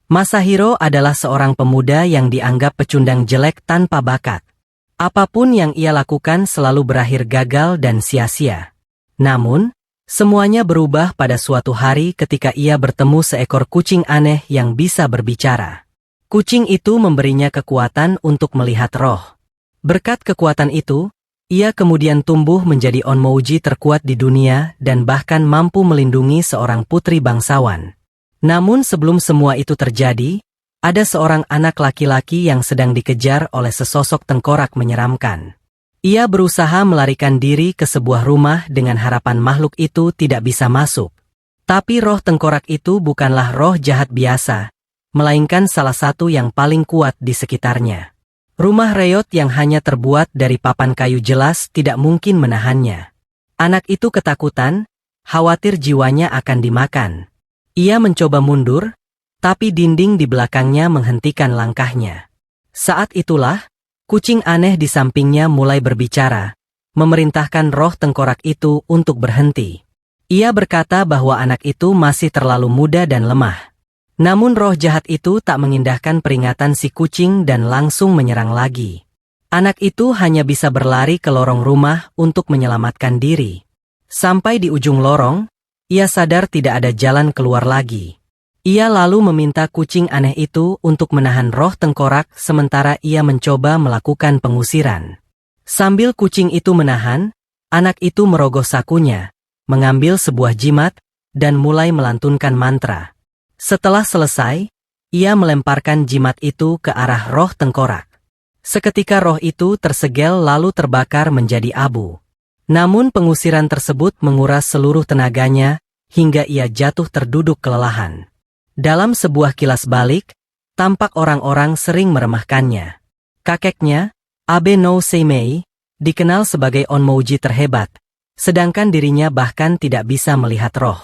Masahiro adalah seorang pemuda yang dianggap pecundang jelek tanpa bakat. Apapun yang ia lakukan selalu berakhir gagal dan sia-sia. Namun, semuanya berubah pada suatu hari ketika ia bertemu seekor kucing aneh yang bisa berbicara. Kucing itu memberinya kekuatan untuk melihat roh. Berkat kekuatan itu, ia kemudian tumbuh menjadi onmouji terkuat di dunia dan bahkan mampu melindungi seorang putri bangsawan. Namun sebelum semua itu terjadi, ada seorang anak laki-laki yang sedang dikejar oleh sesosok tengkorak menyeramkan. Ia berusaha melarikan diri ke sebuah rumah dengan harapan makhluk itu tidak bisa masuk. Tapi roh tengkorak itu bukanlah roh jahat biasa, melainkan salah satu yang paling kuat di sekitarnya. Rumah reot yang hanya terbuat dari papan kayu jelas tidak mungkin menahannya. Anak itu ketakutan, khawatir jiwanya akan dimakan. Ia mencoba mundur, tapi dinding di belakangnya menghentikan langkahnya. Saat itulah, kucing aneh di sampingnya mulai berbicara, memerintahkan roh tengkorak itu untuk berhenti. Ia berkata bahwa anak itu masih terlalu muda dan lemah. Namun roh jahat itu tak mengindahkan peringatan si kucing dan langsung menyerang lagi. Anak itu hanya bisa berlari ke lorong rumah untuk menyelamatkan diri. Sampai di ujung lorong, ia sadar tidak ada jalan keluar lagi. Ia lalu meminta kucing aneh itu untuk menahan roh tengkorak sementara ia mencoba melakukan pengusiran. Sambil kucing itu menahan, anak itu merogoh sakunya, mengambil sebuah jimat, dan mulai melantunkan mantra. Setelah selesai, ia melemparkan jimat itu ke arah roh tengkorak. Seketika roh itu tersegel lalu terbakar menjadi abu. Namun pengusiran tersebut menguras seluruh tenaganya, hingga ia jatuh terduduk kelelahan. Dalam sebuah kilas balik, tampak orang-orang sering meremehkannya. Kakeknya, Abe no Seimei, dikenal sebagai onmouji terhebat, sedangkan dirinya bahkan tidak bisa melihat roh.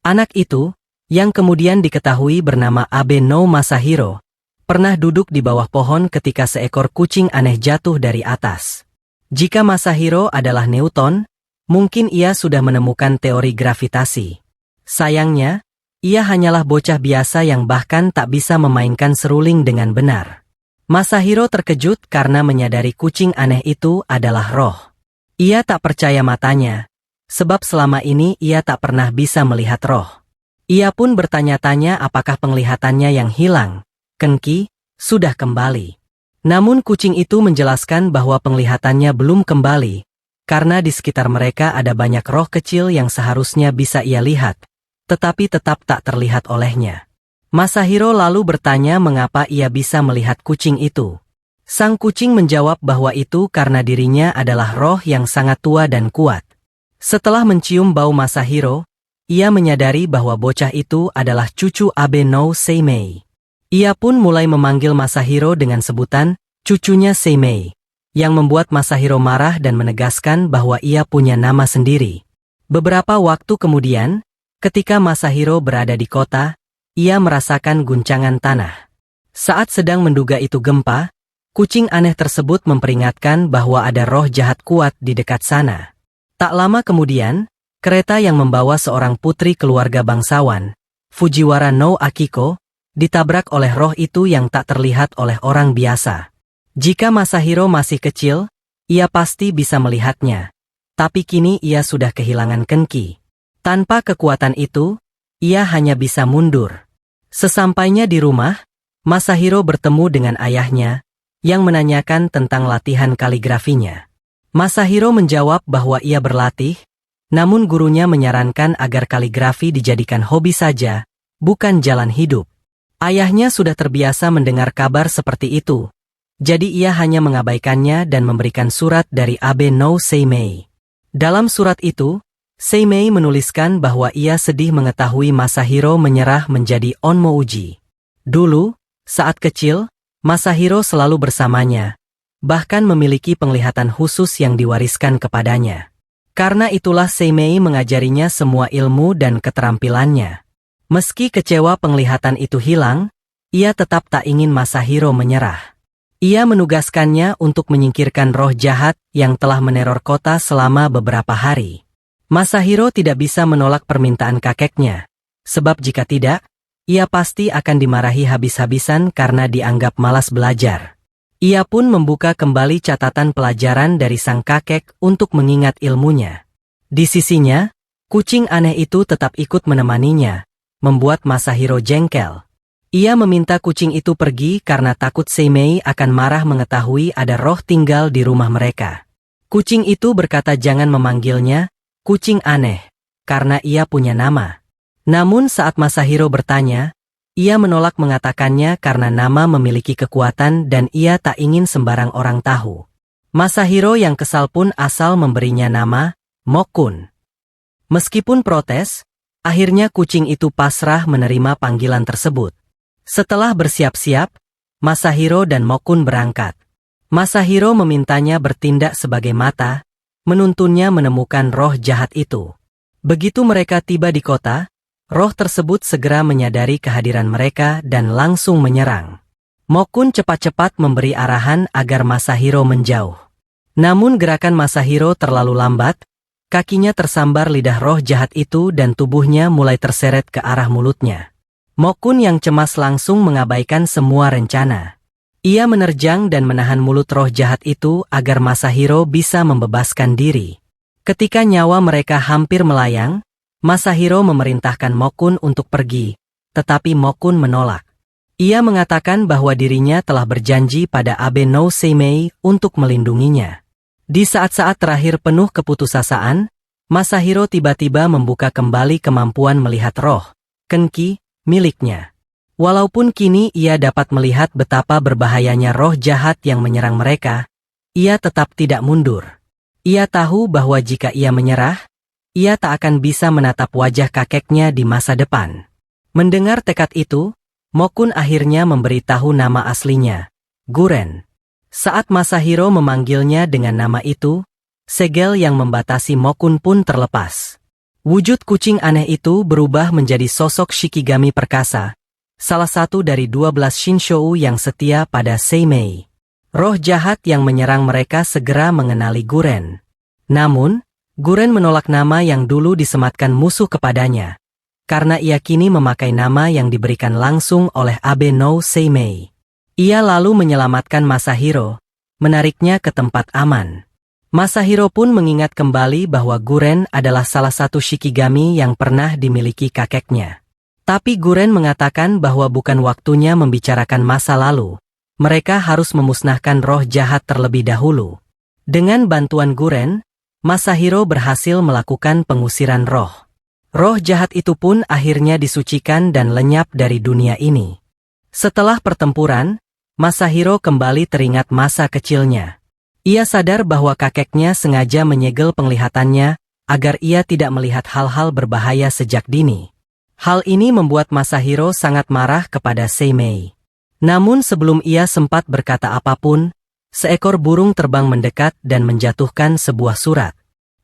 Anak itu, yang kemudian diketahui bernama Abe no Masahiro, pernah duduk di bawah pohon ketika seekor kucing aneh jatuh dari atas. Jika Masahiro adalah Newton, mungkin ia sudah menemukan teori gravitasi. Sayangnya, ia hanyalah bocah biasa yang bahkan tak bisa memainkan seruling dengan benar. Masahiro terkejut karena menyadari kucing aneh itu adalah roh. Ia tak percaya matanya, sebab selama ini ia tak pernah bisa melihat roh. Ia pun bertanya-tanya apakah penglihatannya yang hilang, Kenki, sudah kembali. Namun kucing itu menjelaskan bahwa penglihatannya belum kembali, karena di sekitar mereka ada banyak roh kecil yang seharusnya bisa ia lihat, tetapi tetap tak terlihat olehnya. Masahiro lalu bertanya mengapa ia bisa melihat kucing itu. Sang kucing menjawab bahwa itu karena dirinya adalah roh yang sangat tua dan kuat. Setelah mencium bau Masahiro, ia menyadari bahwa bocah itu adalah cucu Abe no Seimei. Ia pun mulai memanggil Masahiro dengan sebutan, cucunya Seimei, yang membuat Masahiro marah dan menegaskan bahwa ia punya nama sendiri. Beberapa waktu kemudian, ketika Masahiro berada di kota, ia merasakan guncangan tanah. Saat sedang menduga itu gempa, kucing aneh tersebut memperingatkan bahwa ada roh jahat kuat di dekat sana. Tak lama kemudian, kereta yang membawa seorang putri keluarga bangsawan, Fujiwara no Akiko, ditabrak oleh roh itu yang tak terlihat oleh orang biasa. Jika Masahiro masih kecil, ia pasti bisa melihatnya. Tapi kini ia sudah kehilangan Kenki. Tanpa kekuatan itu, ia hanya bisa mundur. Sesampainya di rumah, Masahiro bertemu dengan ayahnya, yang menanyakan tentang latihan kaligrafinya. Masahiro menjawab bahwa ia berlatih, namun gurunya menyarankan agar kaligrafi dijadikan hobi saja, bukan jalan hidup. Ayahnya sudah terbiasa mendengar kabar seperti itu, jadi ia hanya mengabaikannya dan memberikan surat dari Abe no Seimei. Dalam surat itu, Seimei menuliskan bahwa ia sedih mengetahui Masahiro menyerah menjadi onmouji. Dulu, saat kecil, Masahiro selalu bersamanya, bahkan memiliki penglihatan khusus yang diwariskan kepadanya. Karena itulah Seimei mengajarinya semua ilmu dan keterampilannya. Meski kecewa penglihatan itu hilang, ia tetap tak ingin Masahiro menyerah. Ia menugaskannya untuk menyingkirkan roh jahat yang telah meneror kota selama beberapa hari. Masahiro tidak bisa menolak permintaan kakeknya, sebab jika tidak, ia pasti akan dimarahi habis-habisan karena dianggap malas belajar. Ia pun membuka kembali catatan pelajaran dari sang kakek untuk mengingat ilmunya. Di sisinya, kucing aneh itu tetap ikut menemaninya, membuat Masahiro jengkel. Ia meminta kucing itu pergi karena takut Seimei akan marah mengetahui ada roh tinggal di rumah mereka. Kucing itu berkata jangan memanggilnya kucing aneh, karena ia punya nama. Namun saat Masahiro bertanya, ia menolak mengatakannya karena nama memiliki kekuatan dan ia tak ingin sembarang orang tahu. Masahiro yang kesal pun asal memberinya nama Mokun. Meskipun protes, akhirnya kucing itu pasrah menerima panggilan tersebut. Setelah bersiap-siap, Masahiro dan Mokun berangkat. Masahiro memintanya bertindak sebagai mata, menuntunnya menemukan roh jahat itu. Begitu mereka tiba di kota, roh tersebut segera menyadari kehadiran mereka dan langsung menyerang. Mokun cepat-cepat memberi arahan agar Masahiro menjauh. Namun gerakan Masahiro terlalu lambat, kakinya tersambar lidah roh jahat itu dan tubuhnya mulai terseret ke arah mulutnya. Mokun yang cemas langsung mengabaikan semua rencana. Ia menerjang dan menahan mulut roh jahat itu agar Masahiro bisa membebaskan diri. Ketika nyawa mereka hampir melayang, Masahiro memerintahkan Mokun untuk pergi, tetapi Mokun menolak. Ia mengatakan bahwa dirinya telah berjanji pada Abe no Seimei untuk melindunginya. Di saat-saat terakhir penuh keputusasaan, Masahiro tiba-tiba membuka kembali kemampuan melihat roh, Kenki, miliknya. Walaupun kini ia dapat melihat betapa berbahayanya roh jahat yang menyerang mereka, ia tetap tidak mundur. Ia tahu bahwa jika ia menyerah, ia tak akan bisa menatap wajah kakeknya di masa depan. Mendengar tekad itu, Mokun akhirnya memberitahu nama aslinya, Guren. Saat Masahiro memanggilnya dengan nama itu, segel yang membatasi Mokun pun terlepas. Wujud kucing aneh itu berubah menjadi sosok Shikigami perkasa, salah satu dari 12 Shinshou yang setia pada Seimei. Roh jahat yang menyerang mereka segera mengenali Guren. Namun, Guren menolak nama yang dulu disematkan musuh kepadanya, karena ia kini memakai nama yang diberikan langsung oleh Abe no Seimei. Ia lalu menyelamatkan Masahiro, menariknya ke tempat aman. Masahiro pun mengingat kembali bahwa Guren adalah salah satu Shikigami yang pernah dimiliki kakeknya. Tapi Guren mengatakan bahwa bukan waktunya membicarakan masa lalu. Mereka harus memusnahkan roh jahat terlebih dahulu. Dengan bantuan Guren, Masahiro berhasil melakukan pengusiran roh. Roh jahat itu pun akhirnya disucikan dan lenyap dari dunia ini. Setelah pertempuran, Masahiro kembali teringat masa kecilnya. Ia sadar bahwa kakeknya sengaja menyegel penglihatannya agar ia tidak melihat hal-hal berbahaya sejak dini. Hal ini membuat Masahiro sangat marah kepada Seimei. Namun sebelum ia sempat berkata apapun, seekor burung terbang mendekat dan menjatuhkan sebuah surat.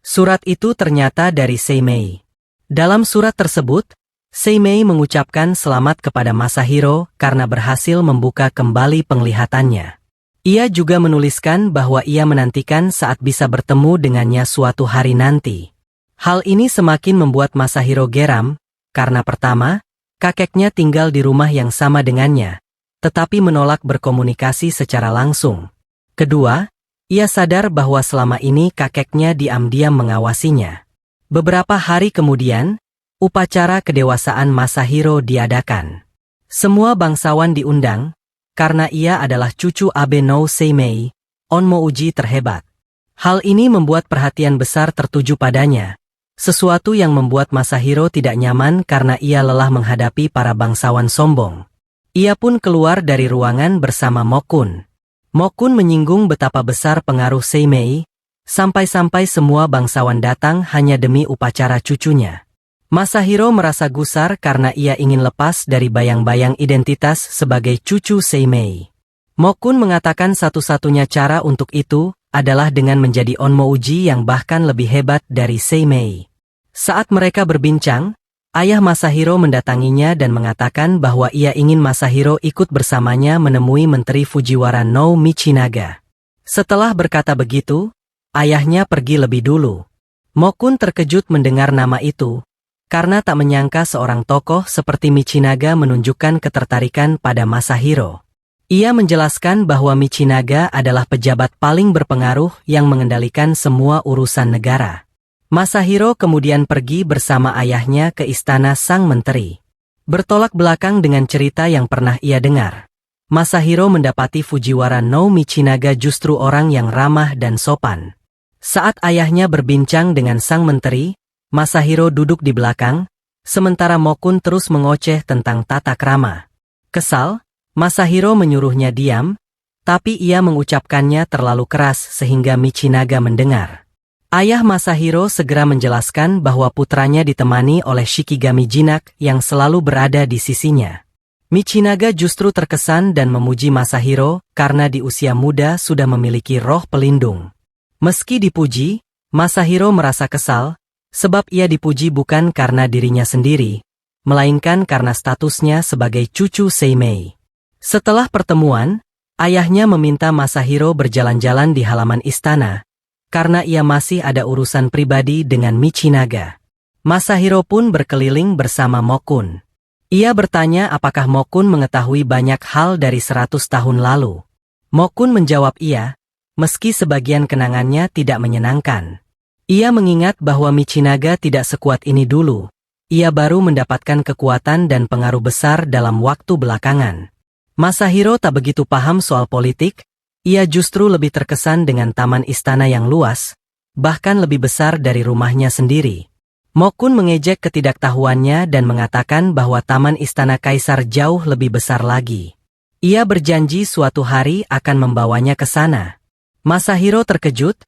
Surat itu ternyata dari Seimei. Dalam surat tersebut, Seimei mengucapkan selamat kepada Masahiro karena berhasil membuka kembali penglihatannya. Ia juga menuliskan bahwa ia menantikan saat bisa bertemu dengannya suatu hari nanti. Hal ini semakin membuat Masahiro geram, karena pertama, kakeknya tinggal di rumah yang sama dengannya, tetapi menolak berkomunikasi secara langsung. Kedua, ia sadar bahwa selama ini kakeknya diam-diam mengawasinya. Beberapa hari kemudian, upacara kedewasaan Masahiro diadakan. Semua bangsawan diundang, karena ia adalah cucu Abe no Seimei, onmouji terhebat. Hal ini membuat perhatian besar tertuju padanya, sesuatu yang membuat Masahiro tidak nyaman karena ia lelah menghadapi para bangsawan sombong. Ia pun keluar dari ruangan bersama Mokun. Mokun menyinggung betapa besar pengaruh Seimei, sampai-sampai semua bangsawan datang hanya demi upacara cucunya. Masahiro merasa gusar karena ia ingin lepas dari bayang-bayang identitas sebagai cucu Seimei. Mokun mengatakan satu-satunya cara untuk itu adalah dengan menjadi onmouji yang bahkan lebih hebat dari Seimei. Saat mereka berbincang, ayah Masahiro mendatanginya dan mengatakan bahwa ia ingin Masahiro ikut bersamanya menemui Menteri Fujiwara no Michinaga. Setelah berkata begitu, ayahnya pergi lebih dulu. Mokun terkejut mendengar nama itu, karena tak menyangka seorang tokoh seperti Michinaga menunjukkan ketertarikan pada Masahiro. Ia menjelaskan bahwa Michinaga adalah pejabat paling berpengaruh yang mengendalikan semua urusan negara. Masahiro kemudian pergi bersama ayahnya ke istana sang menteri. Bertolak belakang dengan cerita yang pernah ia dengar. Masahiro mendapati Fujiwara no Michinaga justru orang yang ramah dan sopan. Saat ayahnya berbincang dengan sang menteri, Masahiro duduk di belakang, sementara Mokun terus mengoceh tentang tata krama. Kesal, Masahiro menyuruhnya diam, tapi ia mengucapkannya terlalu keras sehingga Michinaga mendengar. Ayah Masahiro segera menjelaskan bahwa putranya ditemani oleh Shikigami jinak yang selalu berada di sisinya. Michinaga justru terkesan dan memuji Masahiro karena di usia muda sudah memiliki roh pelindung. Meski dipuji, Masahiro merasa kesal, sebab ia dipuji bukan karena dirinya sendiri, melainkan karena statusnya sebagai cucu Seimei. Setelah pertemuan, ayahnya meminta Masahiro berjalan-jalan di halaman istana, karena ia masih ada urusan pribadi dengan Michinaga. Masahiro pun berkeliling bersama Mokun. Ia bertanya apakah Mokun mengetahui banyak hal dari 100 tahun lalu. Mokun menjawab iya, meski sebagian kenangannya tidak menyenangkan. Ia mengingat bahwa Michinaga tidak sekuat ini dulu. Ia baru mendapatkan kekuatan dan pengaruh besar dalam waktu belakangan. Masahiro tak begitu paham soal politik, ia justru lebih terkesan dengan taman istana yang luas, bahkan lebih besar dari rumahnya sendiri. Mokun mengejek ketidaktahuannya dan mengatakan bahwa taman istana kaisar jauh lebih besar lagi. Ia berjanji suatu hari akan membawanya ke sana. Masahiro terkejut,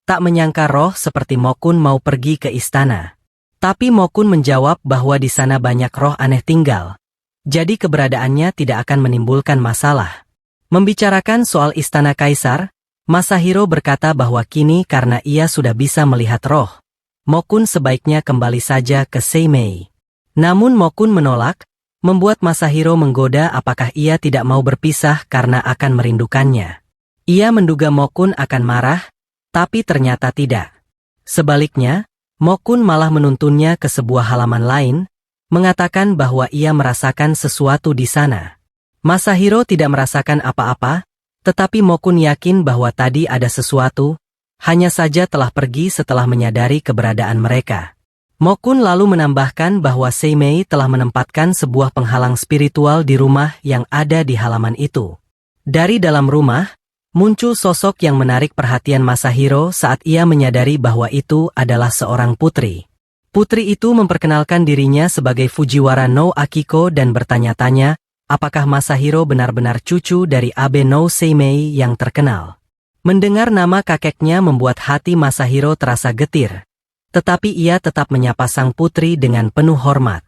tak menyangka roh seperti Mokun mau pergi ke istana. Tapi Mokun menjawab bahwa di sana banyak roh aneh tinggal. Jadi keberadaannya tidak akan menimbulkan masalah. Membicarakan soal istana kaisar, Masahiro berkata bahwa kini karena ia sudah bisa melihat roh, Mokun sebaiknya kembali saja ke Seimei. Namun Mokun menolak, membuat Masahiro menggoda apakah ia tidak mau berpisah karena akan merindukannya. Ia menduga Mokun akan marah, tapi ternyata tidak. Sebaliknya, Mokun malah menuntunnya ke sebuah halaman lain, mengatakan bahwa ia merasakan sesuatu di sana. Masahiro tidak merasakan apa-apa, tetapi Mokun yakin bahwa tadi ada sesuatu, hanya saja telah pergi setelah menyadari keberadaan mereka. Mokun lalu menambahkan bahwa Seimei telah menempatkan sebuah penghalang spiritual di rumah yang ada di halaman itu. Dari dalam rumah, muncul sosok yang menarik perhatian Masahiro saat ia menyadari bahwa itu adalah seorang putri. Putri itu memperkenalkan dirinya sebagai Fujiwara no Akiko dan bertanya-tanya, apakah Masahiro benar-benar cucu dari Abe no Seimei yang terkenal. Mendengar nama kakeknya membuat hati Masahiro terasa getir. Tetapi ia tetap menyapa sang putri dengan penuh hormat.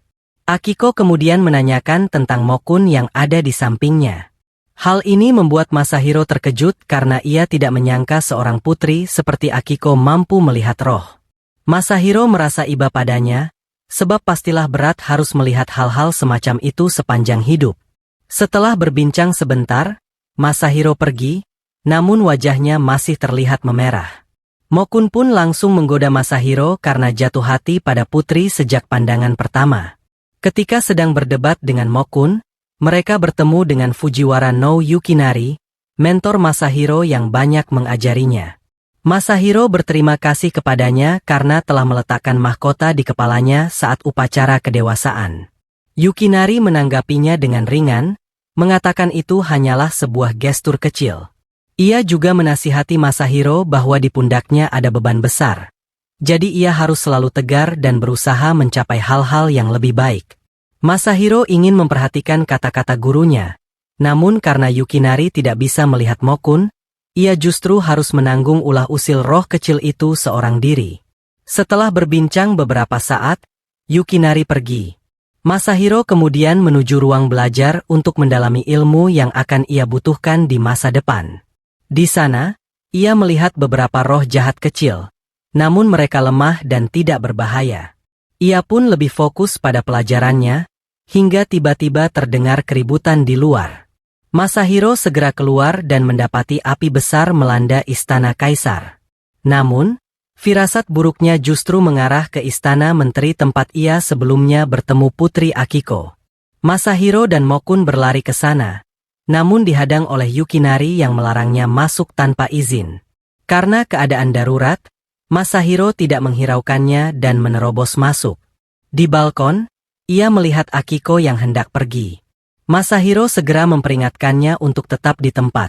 Akiko kemudian menanyakan tentang Mokun yang ada di sampingnya. Hal ini membuat Masahiro terkejut karena ia tidak menyangka seorang putri seperti Akiko mampu melihat roh. Masahiro merasa iba padanya, sebab pastilah berat harus melihat hal-hal semacam itu sepanjang hidup. Setelah berbincang sebentar, Masahiro pergi, namun wajahnya masih terlihat memerah. Mokun pun langsung menggoda Masahiro karena jatuh hati pada putri sejak pandangan pertama. Ketika sedang berdebat dengan Mokun, mereka bertemu dengan Fujiwara no Yukinari, mentor Masahiro yang banyak mengajarinya. Masahiro berterima kasih kepadanya karena telah meletakkan mahkota di kepalanya saat upacara kedewasaan. Yukinari menanggapinya dengan ringan, mengatakan itu hanyalah sebuah gestur kecil. Ia juga menasihati Masahiro bahwa di pundaknya ada beban besar. Jadi ia harus selalu tegar dan berusaha mencapai hal-hal yang lebih baik. Masahiro ingin memperhatikan kata-kata gurunya, namun karena Yukinari tidak bisa melihat Mokun, ia justru harus menanggung ulah usil roh kecil itu seorang diri. Setelah berbincang beberapa saat, Yukinari pergi. Masahiro kemudian menuju ruang belajar untuk mendalami ilmu yang akan ia butuhkan di masa depan. Di sana, ia melihat beberapa roh jahat kecil, namun mereka lemah dan tidak berbahaya. Ia pun lebih fokus pada pelajarannya, hingga tiba-tiba terdengar keributan di luar. Masahiro segera keluar dan mendapati api besar melanda istana kaisar. Namun, Firasat buruknya justru mengarah ke istana menteri tempat ia sebelumnya bertemu Putri Akiko. Masahiro dan Mokun berlari ke sana, namun dihadang oleh Yukinari yang melarangnya masuk tanpa izin. Karena keadaan darurat, Masahiro tidak menghiraukannya dan menerobos masuk. Di balkon, ia melihat Akiko yang hendak pergi. Masahiro segera memperingatkannya untuk tetap di tempat,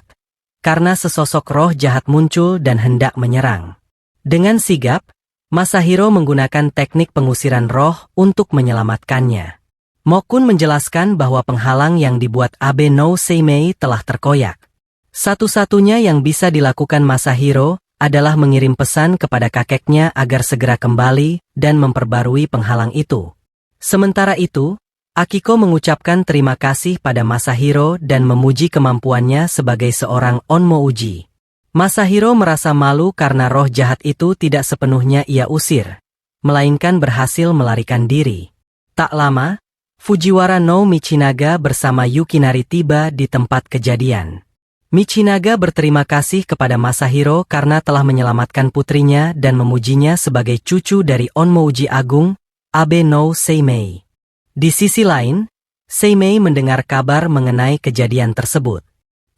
karena sesosok roh jahat muncul dan hendak menyerang. Dengan sigap, Masahiro menggunakan teknik pengusiran roh untuk menyelamatkannya. Mokun menjelaskan bahwa penghalang yang dibuat Abe no Seimei telah terkoyak. Satu-satunya yang bisa dilakukan Masahiro adalah mengirim pesan kepada kakeknya agar segera kembali dan memperbarui penghalang itu. Sementara itu, Akiko mengucapkan terima kasih pada Masahiro dan memuji kemampuannya sebagai seorang onmouji. Masahiro merasa malu karena roh jahat itu tidak sepenuhnya ia usir, melainkan berhasil melarikan diri. Tak lama, Fujiwara no Michinaga bersama Yukinari tiba di tempat kejadian. Michinaga berterima kasih kepada Masahiro karena telah menyelamatkan putrinya dan memujinya sebagai cucu dari onmouji agung, Abe no Seimei. Di sisi lain, Seimei mendengar kabar mengenai kejadian tersebut.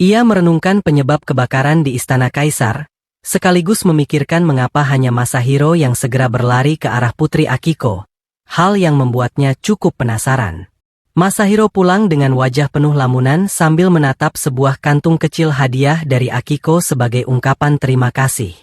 Ia merenungkan penyebab kebakaran di Istana Kaisar, sekaligus memikirkan mengapa hanya Masahiro yang segera berlari ke arah Putri Akiko, hal yang membuatnya cukup penasaran. Masahiro pulang dengan wajah penuh lamunan sambil menatap sebuah kantung kecil hadiah dari Akiko sebagai ungkapan terima kasih.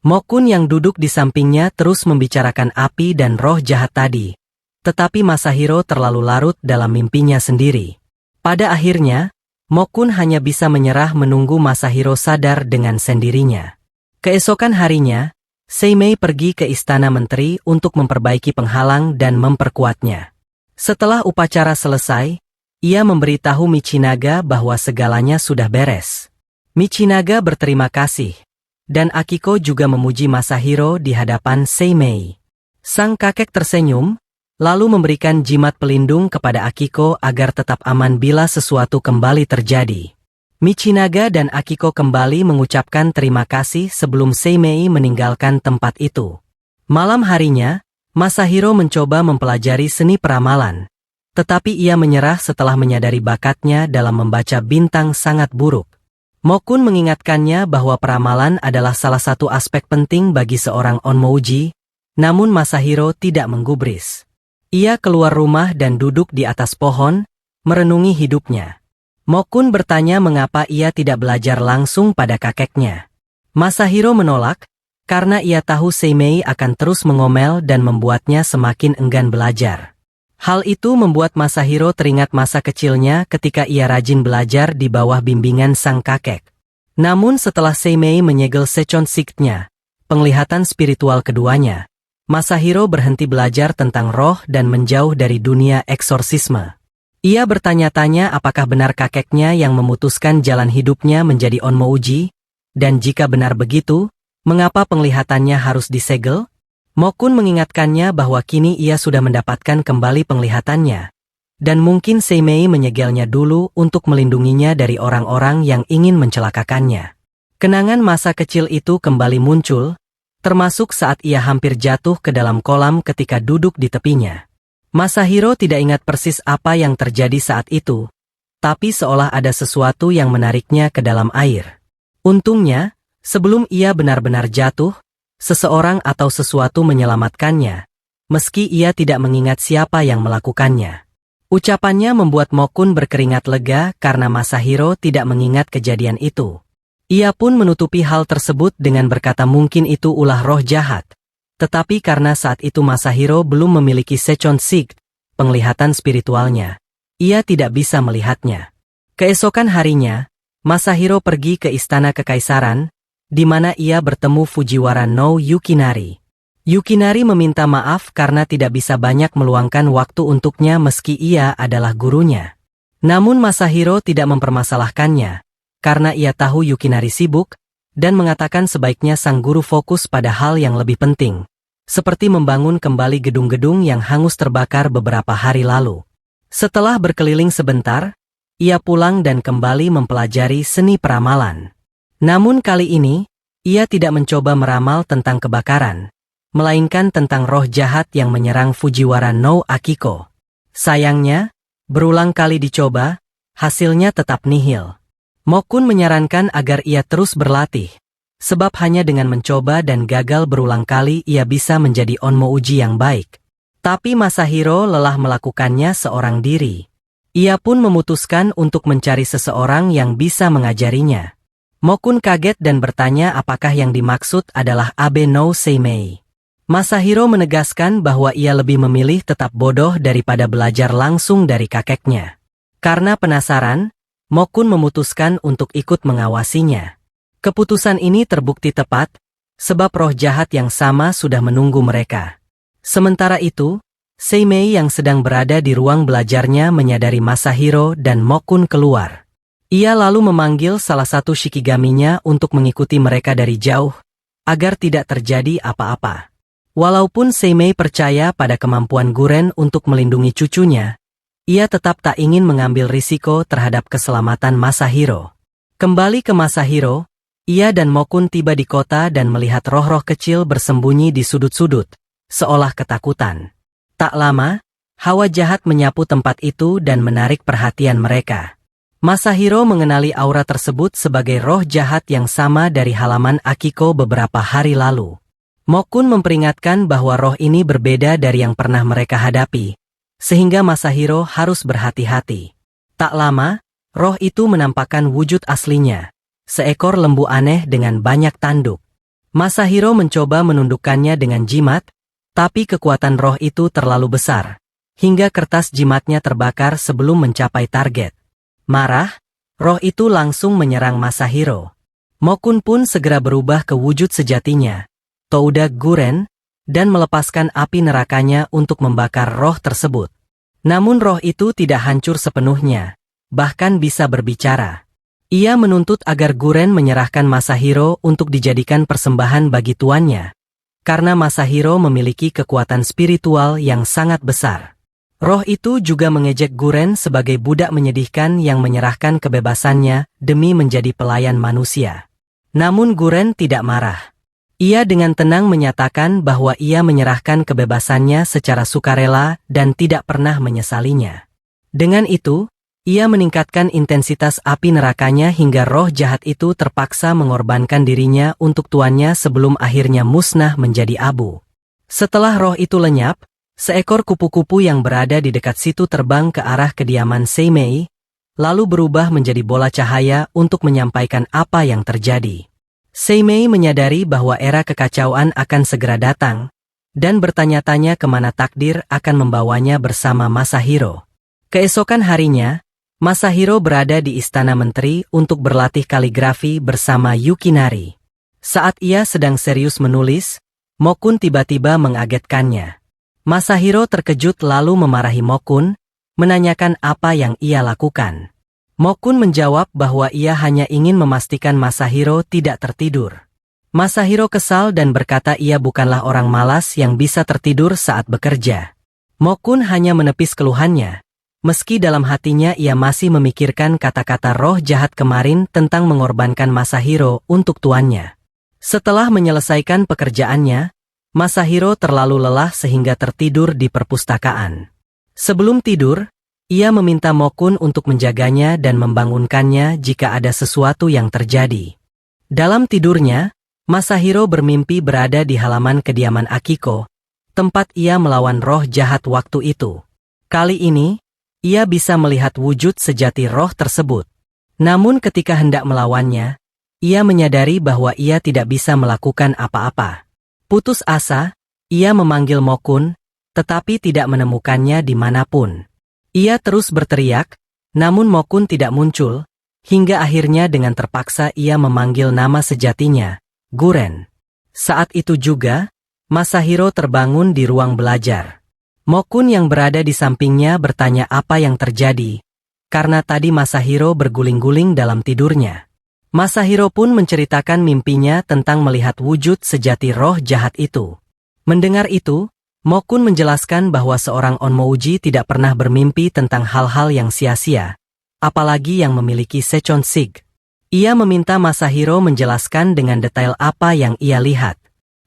Mokun yang duduk di sampingnya terus membicarakan api dan roh jahat tadi, tetapi Masahiro terlalu larut dalam mimpinya sendiri. Pada akhirnya, Mokun hanya bisa menyerah menunggu Masahiro sadar dengan sendirinya. Keesokan harinya, Seimei pergi ke istana menteri untuk memperbaiki penghalang dan memperkuatnya. Setelah upacara selesai, ia memberitahu Michinaga bahwa segalanya sudah beres. Michinaga berterima kasih, dan Akiko juga memuji Masahiro di hadapan Seimei. Sang kakek tersenyum, lalu memberikan jimat pelindung kepada Akiko agar tetap aman bila sesuatu kembali terjadi. Michinaga dan Akiko kembali mengucapkan terima kasih sebelum Seimei meninggalkan tempat itu. Malam harinya, Masahiro mencoba mempelajari seni peramalan, tetapi ia menyerah setelah menyadari bakatnya dalam membaca bintang sangat buruk. Mokun mengingatkannya bahwa peramalan adalah salah satu aspek penting bagi seorang onmouji, namun Masahiro tidak menggubris. Ia keluar rumah dan duduk di atas pohon, merenungi hidupnya. Mokun bertanya mengapa ia tidak belajar langsung pada kakeknya. Masahiro menolak, karena ia tahu Seimei akan terus mengomel dan membuatnya semakin enggan belajar. Hal itu membuat Masahiro teringat masa kecilnya ketika ia rajin belajar di bawah bimbingan sang kakek. Namun setelah Seimei menyegel Sechon Siktnya, penglihatan spiritual keduanya, Masahiro berhenti belajar tentang roh dan menjauh dari dunia eksorsisme. Ia bertanya-tanya apakah benar kakeknya yang memutuskan jalan hidupnya menjadi onmouji, dan jika benar begitu, mengapa penglihatannya harus disegel? Mokun mengingatkannya bahwa kini ia sudah mendapatkan kembali penglihatannya, dan mungkin Seimei menyegelnya dulu untuk melindunginya dari orang-orang yang ingin mencelakakannya. Kenangan masa kecil itu kembali muncul, termasuk saat ia hampir jatuh ke dalam kolam ketika duduk di tepinya. Masahiro tidak ingat persis apa yang terjadi saat itu, tapi seolah ada sesuatu yang menariknya ke dalam air. Untungnya, sebelum ia benar-benar jatuh, seseorang atau sesuatu menyelamatkannya, meski ia tidak mengingat siapa yang melakukannya. Ucapannya membuat Mokun berkeringat lega karena Masahiro tidak mengingat kejadian itu. Ia pun menutupi hal tersebut dengan berkata mungkin itu ulah roh jahat. Tetapi karena saat itu Masahiro belum memiliki Sechon Sikt, penglihatan spiritualnya, ia tidak bisa melihatnya. Keesokan harinya, Masahiro pergi ke istana kekaisaran, di mana ia bertemu Fujiwara no Yukinari. Yukinari meminta maaf karena tidak bisa banyak meluangkan waktu untuknya meski ia adalah gurunya. Namun Masahiro tidak mempermasalahkannya, karena ia tahu Yukinari sibuk, dan mengatakan sebaiknya sang guru fokus pada hal yang lebih penting, seperti membangun kembali gedung-gedung yang hangus terbakar beberapa hari lalu. Setelah berkeliling sebentar, ia pulang dan kembali mempelajari seni peramalan. Namun kali ini, Ia tidak mencoba meramal tentang kebakaran, melainkan tentang roh jahat yang menyerang Fujiwara no Akiko. Sayangnya, berulang kali dicoba, hasilnya tetap nihil. Mokun menyarankan agar ia terus berlatih, sebab hanya dengan mencoba dan gagal berulang kali ia bisa menjadi onmouji yang baik. Tapi Masahiro lelah melakukannya seorang diri. Ia pun memutuskan untuk mencari seseorang yang bisa mengajarinya. Mokun kaget dan bertanya apakah yang dimaksud adalah Abe no Seimei. Masahiro menegaskan bahwa ia lebih memilih tetap bodoh daripada belajar langsung dari kakeknya. Karena penasaran, Mokun memutuskan untuk ikut mengawasinya. Keputusan ini terbukti tepat, sebab roh jahat yang sama sudah menunggu mereka. Sementara itu, Seimei yang sedang berada di ruang belajarnya menyadari Masahiro dan Mokun keluar. Ia lalu memanggil salah satu shikigaminya untuk mengikuti mereka dari jauh, agar tidak terjadi apa-apa. Walaupun Seimei percaya pada kemampuan Guren untuk melindungi cucunya, ia tetap tak ingin mengambil risiko terhadap keselamatan Masahiro. Kembali ke Masahiro, ia dan Mokun tiba di kota dan melihat roh-roh kecil bersembunyi di sudut-sudut, seolah ketakutan. Tak lama, hawa jahat menyapu tempat itu dan menarik perhatian mereka. Masahiro mengenali aura tersebut sebagai roh jahat yang sama dari halaman Akiko beberapa hari lalu. Mokun memperingatkan bahwa roh ini berbeda dari yang pernah mereka hadapi, sehingga Masahiro harus berhati-hati. Tak lama, roh itu menampakkan wujud aslinya, seekor lembu aneh dengan banyak tanduk. Masahiro mencoba menundukkannya dengan jimat, tapi kekuatan roh itu terlalu besar, hingga kertas jimatnya terbakar sebelum mencapai target. Marah, roh itu langsung menyerang Masahiro. Mokun pun segera berubah ke wujud sejatinya, Touda Guren, dan melepaskan api nerakanya untuk membakar roh tersebut. Namun roh itu tidak hancur sepenuhnya, bahkan bisa berbicara. Ia menuntut agar Guren menyerahkan Masahiro untuk dijadikan persembahan bagi tuannya, karena Masahiro memiliki kekuatan spiritual yang sangat besar. Roh itu juga mengejek Guren sebagai budak menyedihkan yang menyerahkan kebebasannya demi menjadi pelayan manusia. Namun Guren tidak marah. Ia dengan tenang menyatakan bahwa ia menyerahkan kebebasannya secara sukarela dan tidak pernah menyesalinya. Dengan itu, ia meningkatkan intensitas api nerakanya hingga roh jahat itu terpaksa mengorbankan dirinya untuk tuannya sebelum akhirnya musnah menjadi abu. Setelah roh itu lenyap, seekor kupu-kupu yang berada di dekat situ terbang ke arah kediaman Seimei, lalu berubah menjadi bola cahaya untuk menyampaikan apa yang terjadi. Seimei menyadari bahwa era kekacauan akan segera datang, dan bertanya-tanya kemana takdir akan membawanya bersama Masahiro. Keesokan harinya, Masahiro berada di istana menteri untuk berlatih kaligrafi bersama Yukinari. Saat ia sedang serius menulis, Mokun tiba-tiba mengagetkannya. Masahiro terkejut lalu memarahi Mokun, menanyakan apa yang ia lakukan. Mokun menjawab bahwa ia hanya ingin memastikan Masahiro tidak tertidur. Masahiro kesal dan berkata ia bukanlah orang malas yang bisa tertidur saat bekerja. Mokun hanya menepis keluhannya, meski dalam hatinya ia masih memikirkan kata-kata roh jahat kemarin tentang mengorbankan Masahiro untuk tuannya. Setelah menyelesaikan pekerjaannya, Masahiro terlalu lelah sehingga tertidur di perpustakaan. Sebelum tidur, ia meminta Mokun untuk menjaganya dan membangunkannya jika ada sesuatu yang terjadi. Dalam tidurnya, Masahiro bermimpi berada di halaman kediaman Akiko, tempat ia melawan roh jahat waktu itu. Kali ini, ia bisa melihat wujud sejati roh tersebut. Namun ketika hendak melawannya, ia menyadari bahwa ia tidak bisa melakukan apa-apa. Putus asa, ia memanggil Mokun, tetapi tidak menemukannya dimanapun. Ia terus berteriak, namun Mokun tidak muncul, hingga akhirnya dengan terpaksa ia memanggil nama sejatinya, Guren. Saat itu juga, Masahiro terbangun di ruang belajar. Mokun yang berada di sampingnya bertanya apa yang terjadi, karena tadi Masahiro berguling-guling dalam tidurnya. Masahiro pun menceritakan mimpinya tentang melihat wujud sejati roh jahat itu. Mendengar itu, Mokun menjelaskan bahwa seorang onmouji tidak pernah bermimpi tentang hal-hal yang sia-sia, apalagi yang memiliki Sechon Sig. Ia meminta Masahiro menjelaskan dengan detail apa yang ia lihat.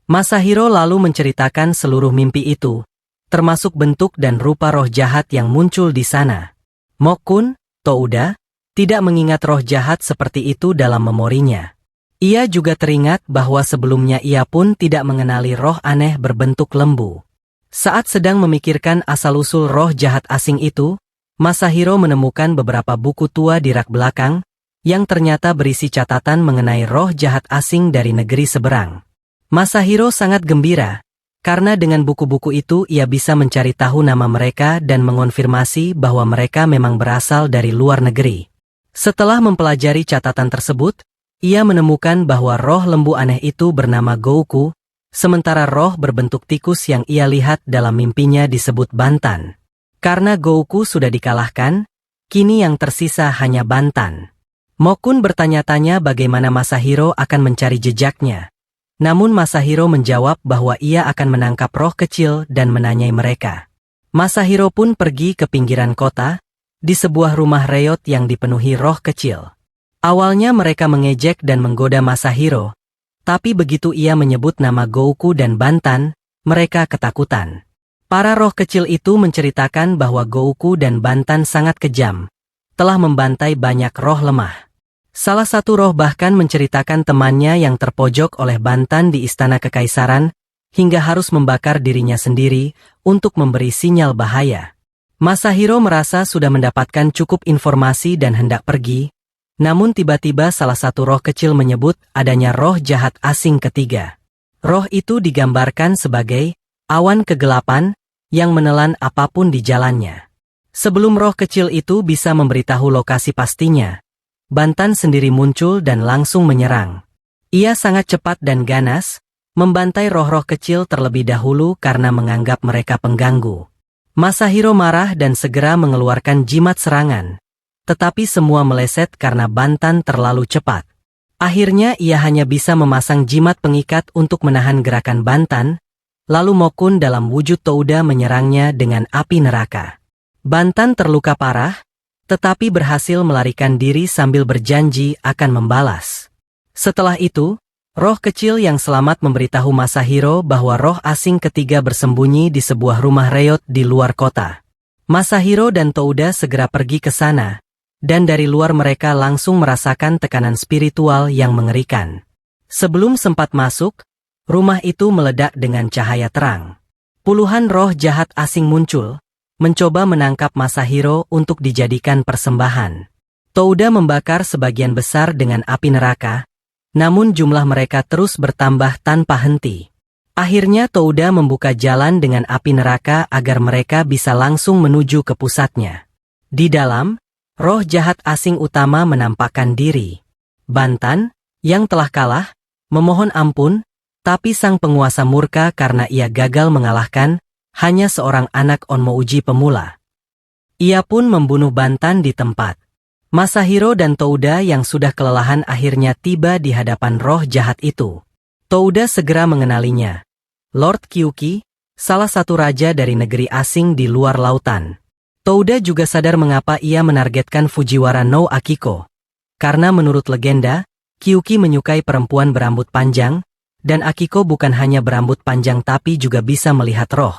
Masahiro lalu menceritakan seluruh mimpi itu, termasuk bentuk dan rupa roh jahat yang muncul di sana. Mokun, Touda, tidak mengingat roh jahat seperti itu dalam memorinya. Ia juga teringat bahwa sebelumnya ia pun tidak mengenali roh aneh berbentuk lembu. Saat sedang memikirkan asal-usul roh jahat asing itu, Masahiro menemukan beberapa buku tua di rak belakang, yang ternyata berisi catatan mengenai roh jahat asing dari negeri seberang. Masahiro sangat gembira, karena dengan buku-buku itu ia bisa mencari tahu nama mereka dan mengonfirmasi bahwa mereka memang berasal dari luar negeri. Setelah mempelajari catatan tersebut, ia menemukan bahwa roh lembu aneh itu bernama Gouku, sementara roh berbentuk tikus yang ia lihat dalam mimpinya disebut Bantan. Karena Gouku sudah dikalahkan, kini yang tersisa hanya Bantan. Mokun bertanya-tanya bagaimana Masahiro akan mencari jejaknya. Namun Masahiro menjawab bahwa ia akan menangkap roh kecil dan menanyai mereka. Masahiro pun pergi ke pinggiran kota, di sebuah rumah reot yang dipenuhi roh kecil. Awalnya mereka mengejek dan menggoda Masahiro, tapi begitu ia menyebut nama Gouku dan Bantan, mereka ketakutan. Para roh kecil itu menceritakan bahwa Gouku dan Bantan sangat kejam, telah membantai banyak roh lemah. Salah satu roh bahkan menceritakan temannya yang terpojok oleh Bantan di istana kekaisaran, hingga harus membakar dirinya sendiri untuk memberi sinyal bahaya. Masahiro merasa sudah mendapatkan cukup informasi dan hendak pergi, namun tiba-tiba salah satu roh kecil menyebut adanya roh jahat asing ketiga. Roh itu digambarkan sebagai awan kegelapan yang menelan apapun di jalannya. Sebelum roh kecil itu bisa memberitahu lokasi pastinya, Bantan sendiri muncul dan langsung menyerang. Ia sangat cepat dan ganas, membantai roh-roh kecil terlebih dahulu karena menganggap mereka pengganggu. Masahiro marah dan segera mengeluarkan jimat serangan, tetapi semua meleset karena Bantan terlalu cepat. Akhirnya ia hanya bisa memasang jimat pengikat untuk menahan gerakan Bantan, lalu Mokun dalam wujud Touda menyerangnya dengan api neraka. Bantan terluka parah, tetapi berhasil melarikan diri sambil berjanji akan membalas. Setelah itu, roh kecil yang selamat memberitahu Masahiro bahwa roh asing ketiga bersembunyi di sebuah rumah reot di luar kota. Masahiro dan Touda segera pergi ke sana, dan dari luar mereka langsung merasakan tekanan spiritual yang mengerikan. Sebelum sempat masuk, rumah itu meledak dengan cahaya terang. Puluhan roh jahat asing muncul, mencoba menangkap Masahiro untuk dijadikan persembahan. Touda membakar sebagian besar dengan api neraka, namun jumlah mereka terus bertambah tanpa henti. Akhirnya Touda membuka jalan dengan api neraka agar mereka bisa langsung menuju ke pusatnya. Di dalam, roh jahat asing utama menampakkan diri. Bantan, yang telah kalah, memohon ampun, tapi sang penguasa murka karena ia gagal mengalahkan hanya seorang anak Onmouji pemula. Ia pun membunuh Bantan di tempat. Masahiro dan Touda yang sudah kelelahan akhirnya tiba di hadapan roh jahat itu. Touda segera mengenalinya. Lord Kyuki, salah satu raja dari negeri asing di luar lautan. Touda juga sadar mengapa ia menargetkan Fujiwara no Akiko. Karena menurut legenda, Kyuki menyukai perempuan berambut panjang, dan Akiko bukan hanya berambut panjang tapi juga bisa melihat roh,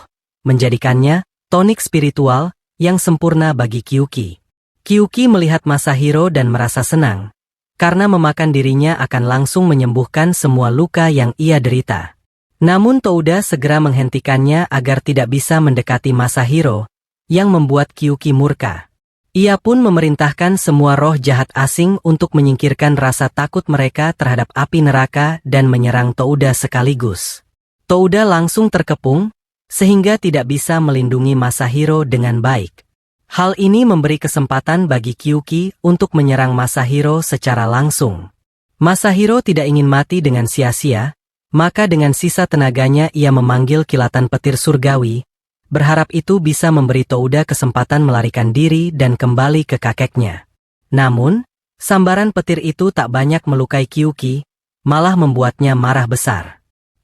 menjadikannya tonik spiritual yang sempurna bagi Kyuki. Kyuki melihat Masahiro dan merasa senang, karena memakan dirinya akan langsung menyembuhkan semua luka yang ia derita. Namun Touda segera menghentikannya agar tidak bisa mendekati Masahiro, yang membuat Kyuki murka. Ia pun memerintahkan semua roh jahat asing untuk menyingkirkan rasa takut mereka terhadap api neraka dan menyerang Touda sekaligus. Touda langsung terkepung, sehingga tidak bisa melindungi Masahiro dengan baik. Hal ini memberi kesempatan bagi Kyuki untuk menyerang Masahiro secara langsung. Masahiro tidak ingin mati dengan sia-sia, maka dengan sisa tenaganya ia memanggil kilatan petir surgawi, berharap itu bisa memberi Touda kesempatan melarikan diri dan kembali ke kakeknya. Namun, sambaran petir itu tak banyak melukai Kyuki, malah membuatnya marah besar.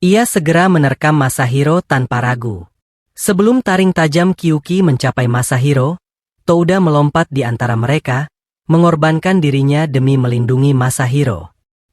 Ia segera menerkam Masahiro tanpa ragu. Sebelum taring tajam Kyuki mencapai Masahiro, Touda melompat di antara mereka, mengorbankan dirinya demi melindungi Masahiro.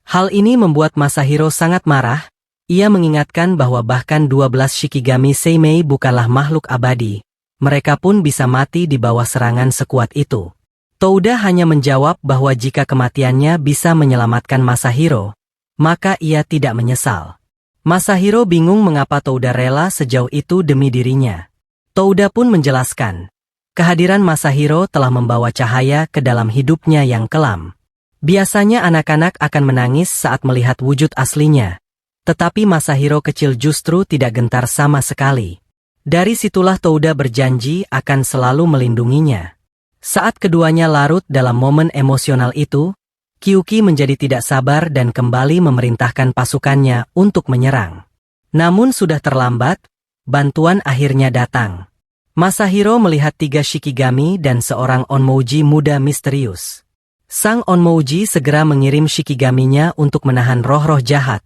Hal ini membuat Masahiro sangat marah. Ia mengingatkan bahwa bahkan 12 Shikigami Seimei bukanlah makhluk abadi. Mereka pun bisa mati di bawah serangan sekuat itu. Touda hanya menjawab bahwa jika kematiannya bisa menyelamatkan Masahiro, maka ia tidak menyesal. Masahiro bingung mengapa Touda rela sejauh itu demi dirinya. Touda pun menjelaskan, kehadiran Masahiro telah membawa cahaya ke dalam hidupnya yang kelam. Biasanya anak-anak akan menangis saat melihat wujud aslinya, tetapi Masahiro kecil justru tidak gentar sama sekali. Dari situlah Touda berjanji akan selalu melindunginya. Saat keduanya larut dalam momen emosional itu, Kyuki menjadi tidak sabar dan kembali memerintahkan pasukannya untuk menyerang. Namun sudah terlambat, bantuan akhirnya datang. Masahiro melihat 3 Shikigami dan seorang Onmouji muda misterius. Sang Onmouji segera mengirim Shikigaminya untuk menahan roh-roh jahat,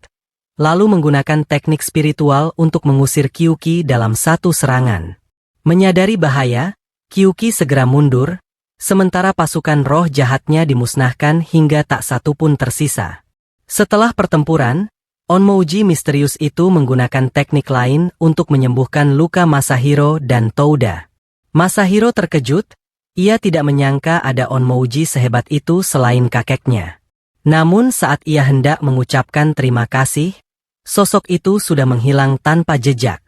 lalu menggunakan teknik spiritual untuk mengusir Kyuki dalam satu serangan. Menyadari bahaya, Kyuki segera mundur, sementara pasukan roh jahatnya dimusnahkan hingga tak satu pun tersisa. Setelah pertempuran, Onmouji misterius itu menggunakan teknik lain untuk menyembuhkan luka Masahiro dan Touda. Masahiro terkejut, ia tidak menyangka ada Onmouji sehebat itu selain kakeknya. Namun saat ia hendak mengucapkan terima kasih, sosok itu sudah menghilang tanpa jejak.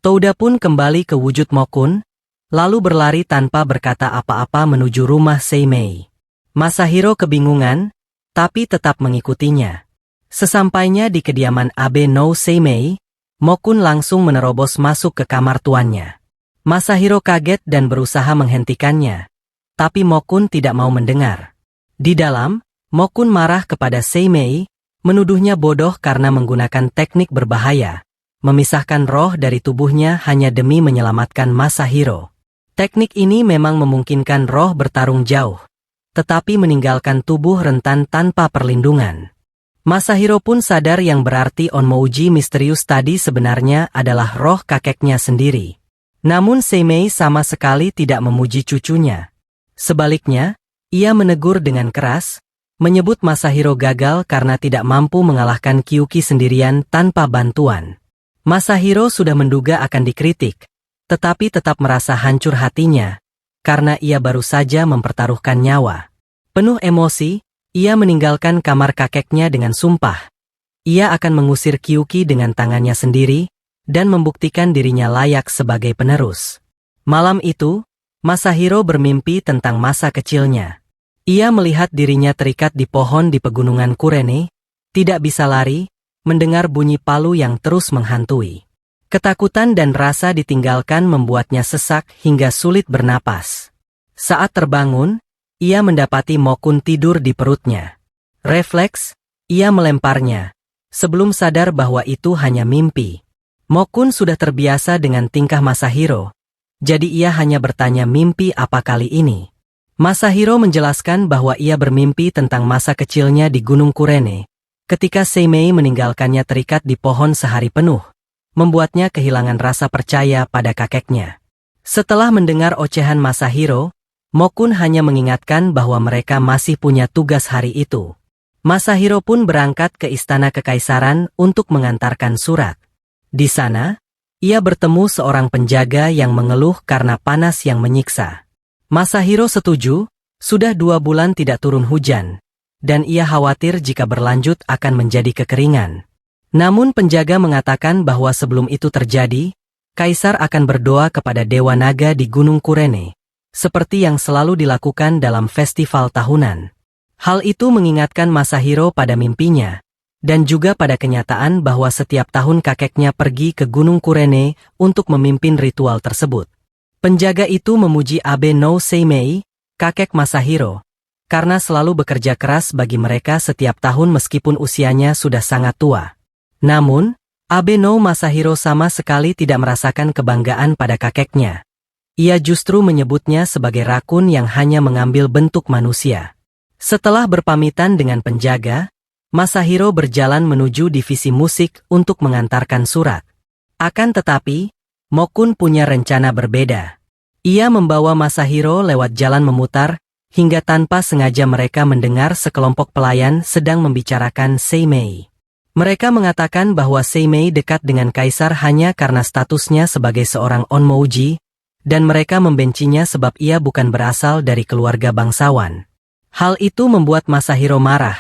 Touda pun kembali ke wujud Mokun, lalu berlari tanpa berkata apa-apa menuju rumah Seimei. Masahiro kebingungan, tapi tetap mengikutinya. Sesampainya di kediaman Abe no Seimei, Mokun langsung menerobos masuk ke kamar tuannya. Masahiro kaget dan berusaha menghentikannya, tapi Mokun tidak mau mendengar. Di dalam, Mokun marah kepada Seimei, menuduhnya bodoh karena menggunakan teknik berbahaya, memisahkan roh dari tubuhnya hanya demi menyelamatkan Masahiro. Teknik ini memang memungkinkan roh bertarung jauh, tetapi meninggalkan tubuh rentan tanpa perlindungan. Masahiro pun sadar yang berarti Onmouji misterius tadi sebenarnya adalah roh kakeknya sendiri. Namun Seimei sama sekali tidak memuji cucunya. Sebaliknya, ia menegur dengan keras, menyebut Masahiro gagal karena tidak mampu mengalahkan Kyuki sendirian tanpa bantuan. Masahiro sudah menduga akan dikritik, tetapi tetap merasa hancur hatinya, karena ia baru saja mempertaruhkan nyawa. Penuh emosi, ia meninggalkan kamar kakeknya dengan sumpah. Ia akan mengusir Kyuki dengan tangannya sendiri, dan membuktikan dirinya layak sebagai penerus. Malam itu, Masahiro bermimpi tentang masa kecilnya. Ia melihat dirinya terikat di pohon di pegunungan Kurene, tidak bisa lari, mendengar bunyi palu yang terus menghantui. Ketakutan dan rasa ditinggalkan membuatnya sesak hingga sulit bernapas. Saat terbangun, ia mendapati Mokun tidur di perutnya. Refleks, ia melemparnya, sebelum sadar bahwa itu hanya mimpi. Mokun sudah terbiasa dengan tingkah Masahiro, jadi ia hanya bertanya mimpi apa kali ini. Masahiro menjelaskan bahwa ia bermimpi tentang masa kecilnya di Gunung Kurene, ketika Seimei meninggalkannya terikat di pohon sehari penuh, membuatnya kehilangan rasa percaya pada kakeknya. Setelah mendengar ocehan Masahiro, Mokun hanya mengingatkan bahwa mereka masih punya tugas hari itu. Masahiro pun berangkat ke istana kekaisaran untuk mengantarkan surat. Di sana, ia bertemu seorang penjaga yang mengeluh karena panas yang menyiksa. Masahiro setuju, sudah 2 bulan tidak turun hujan, dan ia khawatir jika berlanjut akan menjadi kekeringan. Namun penjaga mengatakan bahwa sebelum itu terjadi, Kaisar akan berdoa kepada Dewa Naga di Gunung Kurene, seperti yang selalu dilakukan dalam festival tahunan. Hal itu mengingatkan Masahiro pada mimpinya, dan juga pada kenyataan bahwa setiap tahun kakeknya pergi ke Gunung Kurene untuk memimpin ritual tersebut. Penjaga itu memuji Abe no Seimei, kakek Masahiro, karena selalu bekerja keras bagi mereka setiap tahun meskipun usianya sudah sangat tua. Namun, Abe no Masahiro sama sekali tidak merasakan kebanggaan pada kakeknya. Ia justru menyebutnya sebagai rakun yang hanya mengambil bentuk manusia. Setelah berpamitan dengan penjaga, Masahiro berjalan menuju divisi musik untuk mengantarkan surat. Akan tetapi, Mokun punya rencana berbeda. Ia membawa Masahiro lewat jalan memutar, hingga tanpa sengaja mereka mendengar sekelompok pelayan sedang membicarakan Seimei. Mereka mengatakan bahwa Seimei dekat dengan kaisar hanya karena statusnya sebagai seorang onmouji, dan mereka membencinya sebab ia bukan berasal dari keluarga bangsawan. Hal itu membuat Masahiro marah,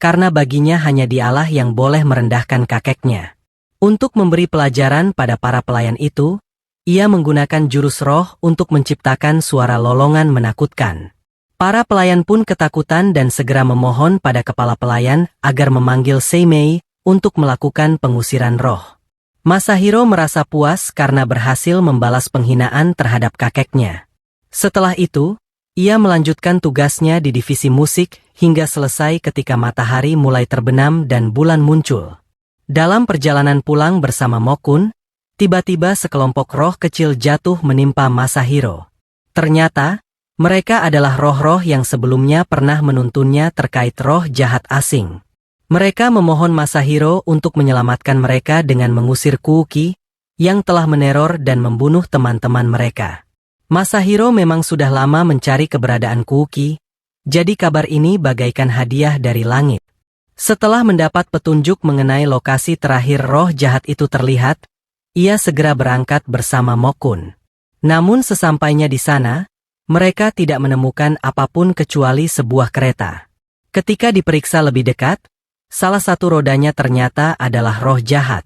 karena baginya hanya dialah yang boleh merendahkan kakeknya. Untuk memberi pelajaran pada para pelayan itu, ia menggunakan jurus roh untuk menciptakan suara lolongan menakutkan. Para pelayan pun ketakutan dan segera memohon pada kepala pelayan agar memanggil Seimei untuk melakukan pengusiran roh. Masahiro merasa puas karena berhasil membalas penghinaan terhadap kakeknya. Setelah itu, ia melanjutkan tugasnya di divisi musik hingga selesai ketika matahari mulai terbenam dan bulan muncul. Dalam perjalanan pulang bersama Mokun, tiba-tiba sekelompok roh kecil jatuh menimpa Masahiro. Ternyata, mereka adalah roh-roh yang sebelumnya pernah menuntunnya terkait roh jahat asing. Mereka memohon Masahiro untuk menyelamatkan mereka dengan mengusir Kuuki, yang telah meneror dan membunuh teman-teman mereka. Masahiro memang sudah lama mencari keberadaan Kuuki, jadi kabar ini bagaikan hadiah dari langit. Setelah mendapat petunjuk mengenai lokasi terakhir roh jahat itu terlihat, ia segera berangkat bersama Mokun. Namun sesampainya di sana, mereka tidak menemukan apapun kecuali sebuah kereta. Ketika diperiksa lebih dekat, salah satu rodanya ternyata adalah roh jahat.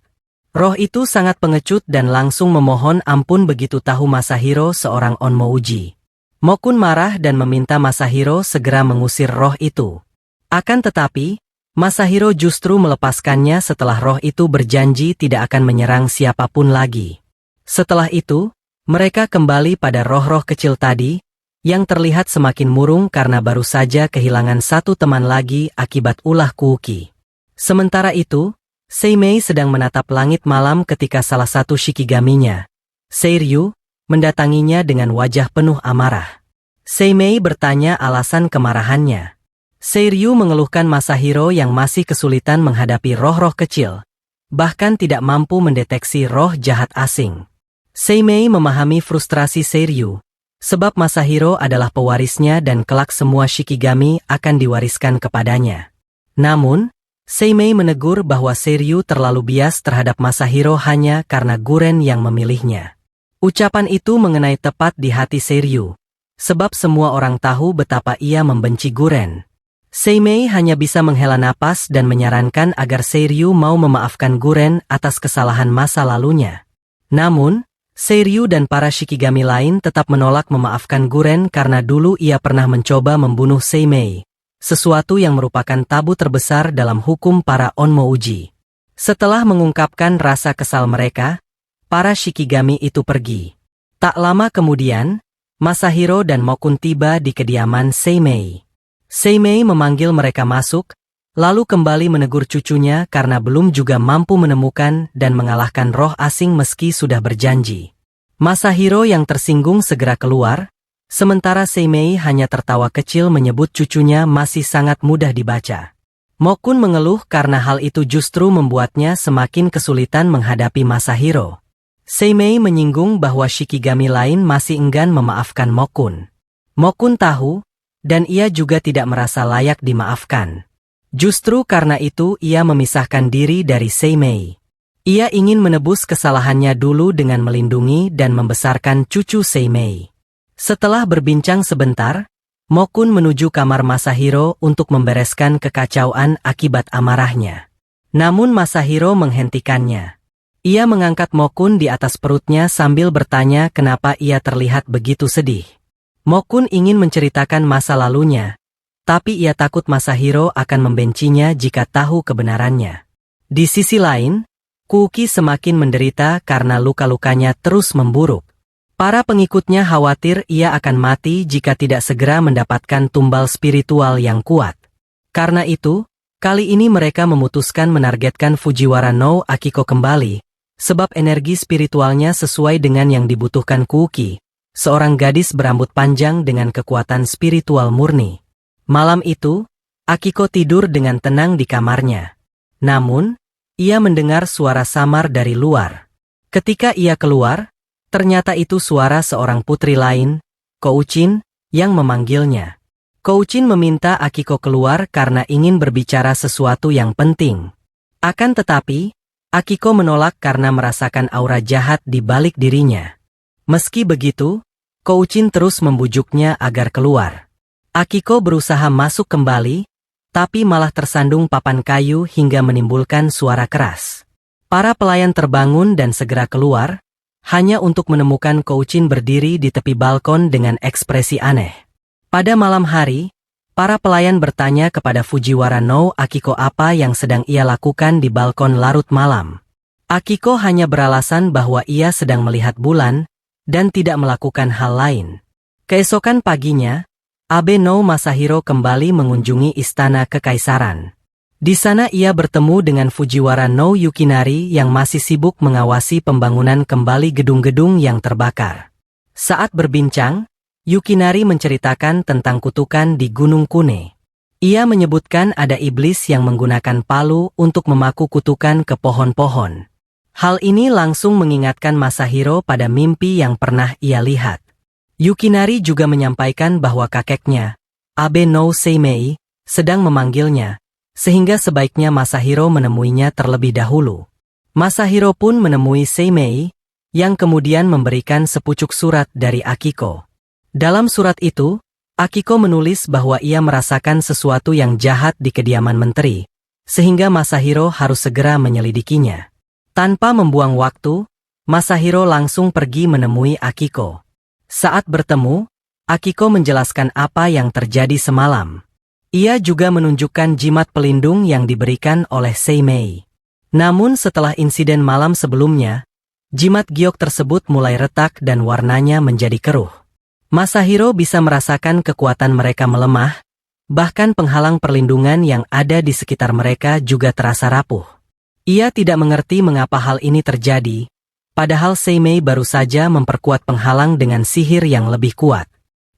Roh itu sangat pengecut dan langsung memohon ampun begitu tahu Masahiro seorang onmouji. Mokun marah dan meminta Masahiro segera mengusir roh itu. Akan tetapi, Masahiro justru melepaskannya setelah roh itu berjanji tidak akan menyerang siapapun lagi. Setelah itu, mereka kembali pada roh-roh kecil tadi, yang terlihat semakin murung karena baru saja kehilangan satu teman lagi akibat ulah Kuuki. Sementara itu, Seimei sedang menatap langit malam ketika salah satu shikigaminya, Seiryu, mendatanginya dengan wajah penuh amarah. Seimei bertanya alasan kemarahannya. Seiryu mengeluhkan Masahiro yang masih kesulitan menghadapi roh-roh kecil, bahkan tidak mampu mendeteksi roh jahat asing. Seimei memahami frustrasi Seiryu, sebab Masahiro adalah pewarisnya dan kelak semua shikigami akan diwariskan kepadanya. Namun, Seimei menegur bahwa Seiryu terlalu bias terhadap Masahiro hanya karena Guren yang memilihnya. Ucapan itu mengenai tepat di hati Seiryu, sebab semua orang tahu betapa ia membenci Guren. Seimei hanya bisa menghela napas dan menyarankan agar Seiryu mau memaafkan Guren atas kesalahan masa lalunya. Namun, Seiryu dan para shikigami lain tetap menolak memaafkan Guren karena dulu ia pernah mencoba membunuh Seimei, sesuatu yang merupakan tabu terbesar dalam hukum para onmouji. Setelah mengungkapkan rasa kesal mereka, para shikigami itu pergi. Tak lama kemudian, Masahiro dan Mokun tiba di kediaman Seimei. Seimei memanggil mereka masuk, lalu kembali menegur cucunya karena belum juga mampu menemukan dan mengalahkan roh asing meski sudah berjanji. Masahiro yang tersinggung segera keluar, sementara Seimei hanya tertawa kecil menyebut cucunya masih sangat mudah dibaca. Mokun mengeluh karena hal itu justru membuatnya semakin kesulitan menghadapi Masahiro. Seimei menyinggung bahwa shikigami lain masih enggan memaafkan Mokun. Mokun tahu, dan ia juga tidak merasa layak dimaafkan. Justru karena itu ia memisahkan diri dari Seimei. Ia ingin menebus kesalahannya dulu dengan melindungi dan membesarkan cucu Seimei. Setelah berbincang sebentar, Mokun menuju kamar Masahiro untuk membereskan kekacauan akibat amarahnya. Namun Masahiro menghentikannya. Ia mengangkat Mokun di atas perutnya sambil bertanya kenapa ia terlihat begitu sedih. Mokun ingin menceritakan masa lalunya, tapi ia takut Masahiro akan membencinya jika tahu kebenarannya. Di sisi lain, Kuuki semakin menderita karena luka-lukanya terus memburuk. Para pengikutnya khawatir ia akan mati jika tidak segera mendapatkan tumbal spiritual yang kuat. Karena itu, kali ini mereka memutuskan menargetkan Fujiwara no Akiko kembali, sebab energi spiritualnya sesuai dengan yang dibutuhkan Kuuki, seorang gadis berambut panjang dengan kekuatan spiritual murni. Malam itu, Akiko tidur dengan tenang di kamarnya. Namun, ia mendengar suara samar dari luar. Ketika ia keluar, ternyata itu suara seorang putri lain, Kouchin, yang memanggilnya. Kouchin meminta Akiko keluar karena ingin berbicara sesuatu yang penting. Akan tetapi, Akiko menolak karena merasakan aura jahat di balik dirinya. Meski begitu, Kouchin terus membujuknya agar keluar. Akiko berusaha masuk kembali, tapi malah tersandung papan kayu hingga menimbulkan suara keras. Para pelayan terbangun dan segera keluar, hanya untuk menemukan Kouchin berdiri di tepi balkon dengan ekspresi aneh. Pada malam hari, para pelayan bertanya kepada Fujiwara no Akiko apa yang sedang ia lakukan di balkon larut malam. Akiko hanya beralasan bahwa ia sedang melihat bulan, dan tidak melakukan hal lain. Keesokan paginya, Abe no Masahiro kembali mengunjungi istana kekaisaran. Di sana ia bertemu dengan Fujiwara no Yukinari yang masih sibuk mengawasi pembangunan kembali gedung-gedung yang terbakar. Saat berbincang, Yukinari menceritakan tentang kutukan di Gunung Kune. Ia menyebutkan ada iblis yang menggunakan palu untuk memaku kutukan ke pohon-pohon. Hal ini langsung mengingatkan Masahiro pada mimpi yang pernah ia lihat. Yukinari juga menyampaikan bahwa kakeknya, Abe no Seimei, sedang memanggilnya, sehingga sebaiknya Masahiro menemuinya terlebih dahulu. Masahiro pun menemui Seimei, yang kemudian memberikan sepucuk surat dari Akiko. Dalam surat itu, Akiko menulis bahwa ia merasakan sesuatu yang jahat di kediaman menteri, sehingga Masahiro harus segera menyelidikinya. Tanpa membuang waktu, Masahiro langsung pergi menemui Akiko. Saat bertemu, Akiko menjelaskan apa yang terjadi semalam. Ia juga menunjukkan jimat pelindung yang diberikan oleh Seimei. Namun setelah insiden malam sebelumnya, jimat giok tersebut mulai retak dan warnanya menjadi keruh. Masahiro bisa merasakan kekuatan mereka melemah, bahkan penghalang perlindungan yang ada di sekitar mereka juga terasa rapuh. Ia tidak mengerti mengapa hal ini terjadi, padahal Seimei baru saja memperkuat penghalang dengan sihir yang lebih kuat.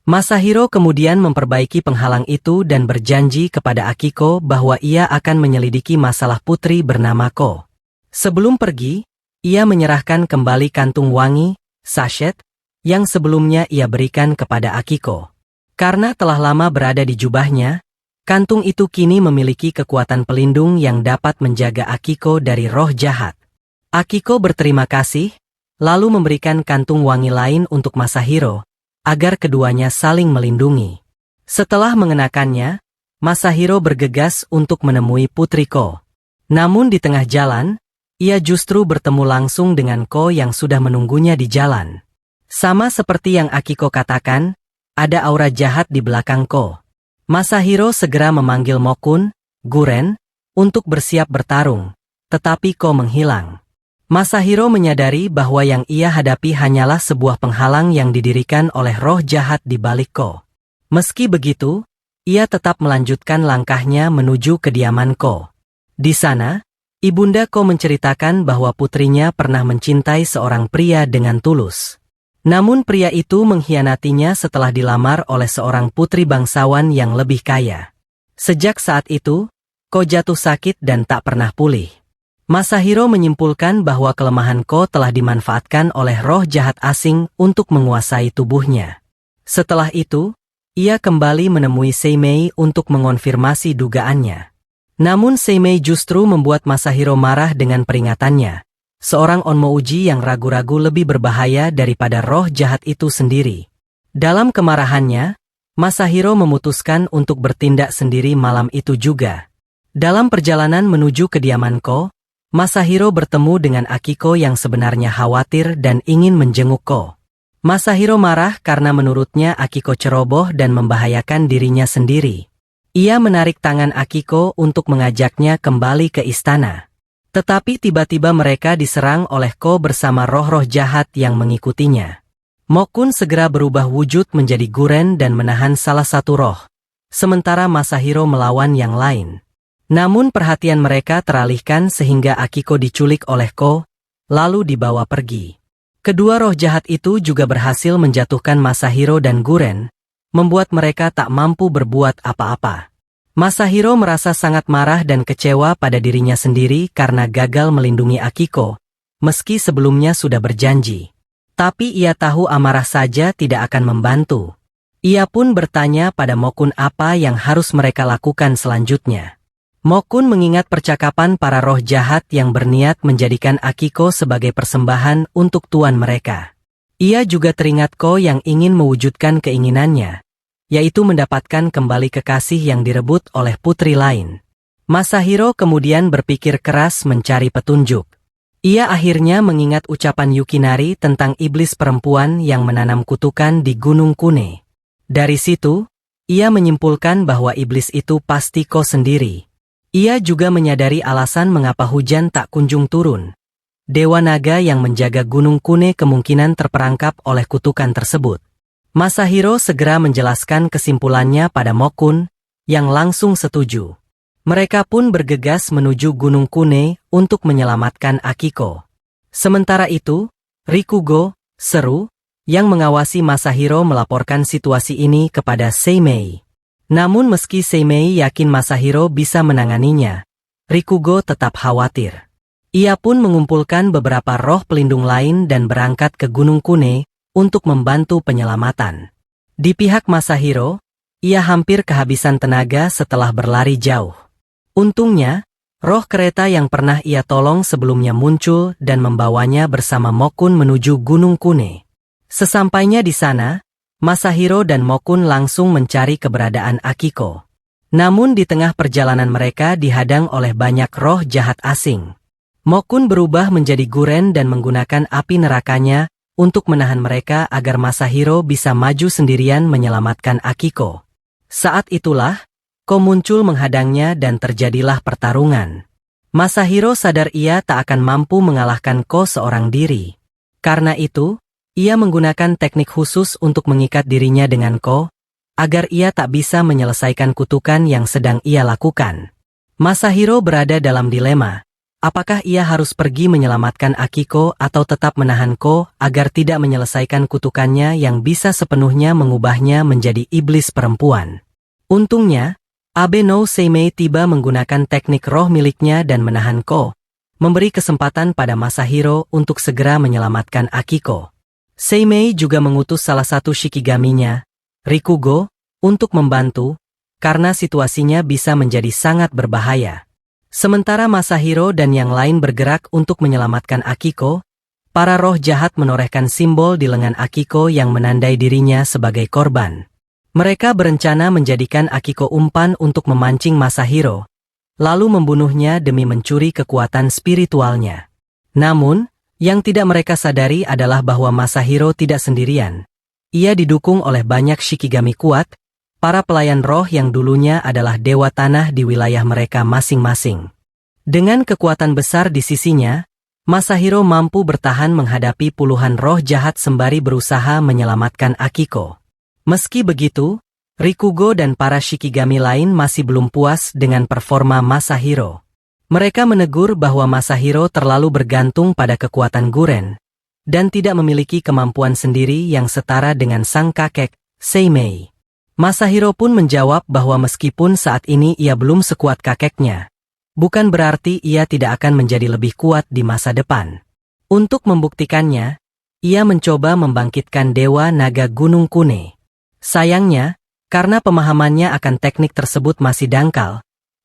Masahiro kemudian memperbaiki penghalang itu dan berjanji kepada Akiko bahwa ia akan menyelidiki masalah putri bernama Ko. Sebelum pergi, ia menyerahkan kembali kantung wangi, sachet, yang sebelumnya ia berikan kepada Akiko. Karena telah lama berada di jubahnya, kantung itu kini memiliki kekuatan pelindung yang dapat menjaga Akiko dari roh jahat. Akiko berterima kasih, lalu memberikan kantung wangi lain untuk Masahiro, agar keduanya saling melindungi. Setelah mengenakannya, Masahiro bergegas untuk menemui Putri Ko. Namun di tengah jalan, ia justru bertemu langsung dengan Ko yang sudah menunggunya di jalan. Sama seperti yang Akiko katakan, ada aura jahat di belakang Ko. Masahiro segera memanggil Mokun, Guren, untuk bersiap bertarung, tetapi Ko menghilang. Masahiro menyadari bahwa yang ia hadapi hanyalah sebuah penghalang yang didirikan oleh roh jahat di balik Ko. Meski begitu, ia tetap melanjutkan langkahnya menuju kediaman Ko. Di sana, Ibunda Ko menceritakan bahwa putrinya pernah mencintai seorang pria dengan tulus. Namun pria itu mengkhianatinya setelah dilamar oleh seorang putri bangsawan yang lebih kaya. Sejak saat itu, Ko jatuh sakit dan tak pernah pulih. Masahiro menyimpulkan bahwa kelemahan Ko telah dimanfaatkan oleh roh jahat asing untuk menguasai tubuhnya. Setelah itu, ia kembali menemui Seimei untuk mengonfirmasi dugaannya. Namun Seimei justru membuat Masahiro marah dengan peringatannya. Seorang onmouji yang ragu-ragu lebih berbahaya daripada roh jahat itu sendiri. Dalam kemarahannya, Masahiro memutuskan untuk bertindak sendiri malam itu juga. Dalam perjalanan menuju kediaman Ko, Masahiro bertemu dengan Akiko yang sebenarnya khawatir dan ingin menjenguk Ko. Masahiro marah karena menurutnya Akiko ceroboh dan membahayakan dirinya sendiri. Ia menarik tangan Akiko untuk mengajaknya kembali ke istana. Tetapi tiba-tiba mereka diserang oleh Ko bersama roh-roh jahat yang mengikutinya. Mokun segera berubah wujud menjadi Guren dan menahan salah satu roh, sementara Masahiro melawan yang lain. Namun perhatian mereka teralihkan sehingga Akiko diculik oleh Ko, lalu dibawa pergi. Kedua roh jahat itu juga berhasil menjatuhkan Masahiro dan Guren, membuat mereka tak mampu berbuat apa-apa. Masahiro merasa sangat marah dan kecewa pada dirinya sendiri karena gagal melindungi Akiko, meski sebelumnya sudah berjanji. Tapi ia tahu amarah saja tidak akan membantu. Ia pun bertanya pada Mokun apa yang harus mereka lakukan selanjutnya. Mokun mengingat percakapan para roh jahat yang berniat menjadikan Akiko sebagai persembahan untuk tuan mereka. Ia juga teringat Ko yang ingin mewujudkan keinginannya, yaitu mendapatkan kembali kekasih yang direbut oleh putri lain. Masahiro kemudian berpikir keras mencari petunjuk. Ia akhirnya mengingat ucapan Yukinari tentang iblis perempuan yang menanam kutukan di Gunung Kune. Dari situ, ia menyimpulkan bahwa iblis itu pasti Ko sendiri. Ia juga menyadari alasan mengapa hujan tak kunjung turun. Dewa naga yang menjaga Gunung Kune kemungkinan terperangkap oleh kutukan tersebut. Masahiro segera menjelaskan kesimpulannya pada Mokun, yang langsung setuju. Mereka pun bergegas menuju Gunung Kune untuk menyelamatkan Akiko. Sementara itu, Rikugo, Seru, yang mengawasi Masahiro melaporkan situasi ini kepada Seimei. Namun meski Seimei yakin Masahiro bisa menanganinya, Rikugo tetap khawatir. Ia pun mengumpulkan beberapa roh pelindung lain dan berangkat ke Gunung Kune untuk membantu penyelamatan. Di pihak Masahiro, ia hampir kehabisan tenaga setelah berlari jauh. Untungnya, roh kereta yang pernah ia tolong sebelumnya muncul dan membawanya bersama Mokun menuju Gunung Kune. Sesampainya di sana, Masahiro dan Mokun langsung mencari keberadaan Akiko. Namun di tengah perjalanan mereka dihadang oleh banyak roh jahat asing. Mokun berubah menjadi Guren dan menggunakan api nerakanya untuk menahan mereka agar Masahiro bisa maju sendirian menyelamatkan Akiko. Saat itulah, Ko muncul menghadangnya dan terjadilah pertarungan. Masahiro sadar ia tak akan mampu mengalahkan Ko seorang diri. Karena itu, ia menggunakan teknik khusus untuk mengikat dirinya dengan Ko, agar ia tak bisa menyelesaikan kutukan yang sedang ia lakukan. Masahiro berada dalam dilema, apakah ia harus pergi menyelamatkan Akiko atau tetap menahan Ko agar tidak menyelesaikan kutukannya yang bisa sepenuhnya mengubahnya menjadi iblis perempuan. Untungnya, Abe no Seimei tiba menggunakan teknik roh miliknya dan menahan Ko, memberi kesempatan pada Masahiro untuk segera menyelamatkan Akiko. Seimei juga mengutus salah satu shikigaminya, Rikugo, untuk membantu, karena situasinya bisa menjadi sangat berbahaya. Sementara Masahiro dan yang lain bergerak untuk menyelamatkan Akiko, para roh jahat menorehkan simbol di lengan Akiko yang menandai dirinya sebagai korban. Mereka berencana menjadikan Akiko umpan untuk memancing Masahiro, lalu membunuhnya demi mencuri kekuatan spiritualnya. Namun, yang tidak mereka sadari adalah bahwa Masahiro tidak sendirian. Ia didukung oleh banyak shikigami kuat, para pelayan roh yang dulunya adalah dewa tanah di wilayah mereka masing-masing. Dengan kekuatan besar di sisinya, Masahiro mampu bertahan menghadapi puluhan roh jahat sembari berusaha menyelamatkan Akiko. Meski begitu, Rikugo dan para shikigami lain masih belum puas dengan performa Masahiro. Mereka menegur bahwa Masahiro terlalu bergantung pada kekuatan Guren, dan tidak memiliki kemampuan sendiri yang setara dengan sang kakek, Seimei. Masahiro pun menjawab bahwa meskipun saat ini ia belum sekuat kakeknya, bukan berarti ia tidak akan menjadi lebih kuat di masa depan. Untuk membuktikannya, ia mencoba membangkitkan Dewa Naga Gunung Kune. Sayangnya, karena pemahamannya akan teknik tersebut masih dangkal,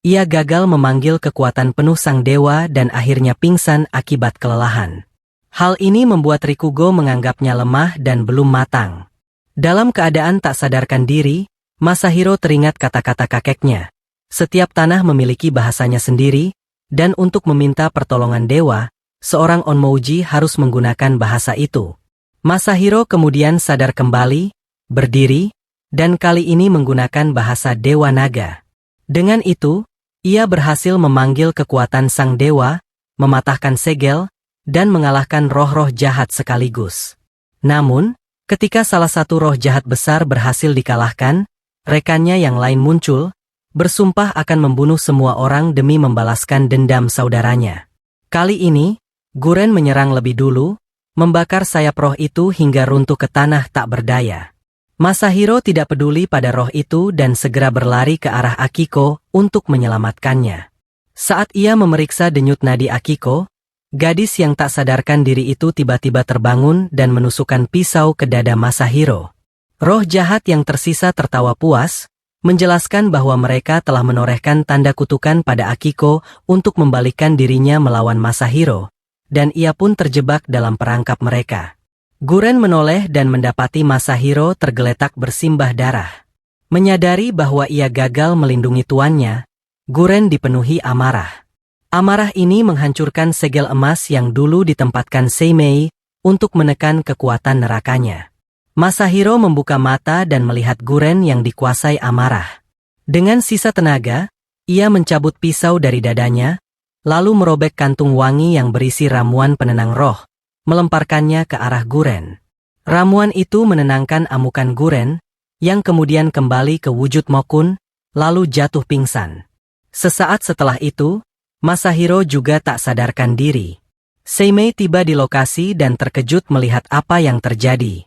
ia gagal memanggil kekuatan penuh sang dewa dan akhirnya pingsan akibat kelelahan. Hal ini membuat Rikugo menganggapnya lemah dan belum matang. Dalam keadaan tak sadarkan diri, Masahiro teringat kata-kata kakeknya. Setiap tanah memiliki bahasanya sendiri, dan untuk meminta pertolongan dewa, seorang onmouji harus menggunakan bahasa itu. Masahiro kemudian sadar kembali, berdiri, dan kali ini menggunakan bahasa Dewa Naga. Dengan itu, ia berhasil memanggil kekuatan sang dewa, mematahkan segel, dan mengalahkan roh-roh jahat sekaligus. Namun, ketika salah satu roh jahat besar berhasil dikalahkan, rekannya yang lain muncul, bersumpah akan membunuh semua orang demi membalaskan dendam saudaranya. Kali ini, Guren menyerang lebih dulu, membakar sayap roh itu hingga runtuh ke tanah tak berdaya. Masahiro tidak peduli pada roh itu dan segera berlari ke arah Akiko untuk menyelamatkannya. Saat ia memeriksa denyut nadi Akiko, gadis yang tak sadarkan diri itu tiba-tiba terbangun dan menusukkan pisau ke dada Masahiro. Roh jahat yang tersisa tertawa puas, menjelaskan bahwa mereka telah menorehkan tanda kutukan pada Akiko untuk membalikkan dirinya melawan Masahiro, dan ia pun terjebak dalam perangkap mereka. Guren menoleh dan mendapati Masahiro tergeletak bersimbah darah. Menyadari bahwa ia gagal melindungi tuannya, Guren dipenuhi amarah. Amarah ini menghancurkan segel emas yang dulu ditempatkan Seimei untuk menekan kekuatan nerakanya. Masahiro membuka mata dan melihat Guren yang dikuasai amarah. Dengan sisa tenaga, ia mencabut pisau dari dadanya, lalu merobek kantung wangi yang berisi ramuan penenang roh, melemparkannya ke arah Guren. Ramuan itu menenangkan amukan Guren, yang kemudian kembali ke wujud Mokun, lalu jatuh pingsan. Sesaat setelah itu, Masahiro juga tak sadarkan diri. Seimei tiba di lokasi dan terkejut melihat apa yang terjadi.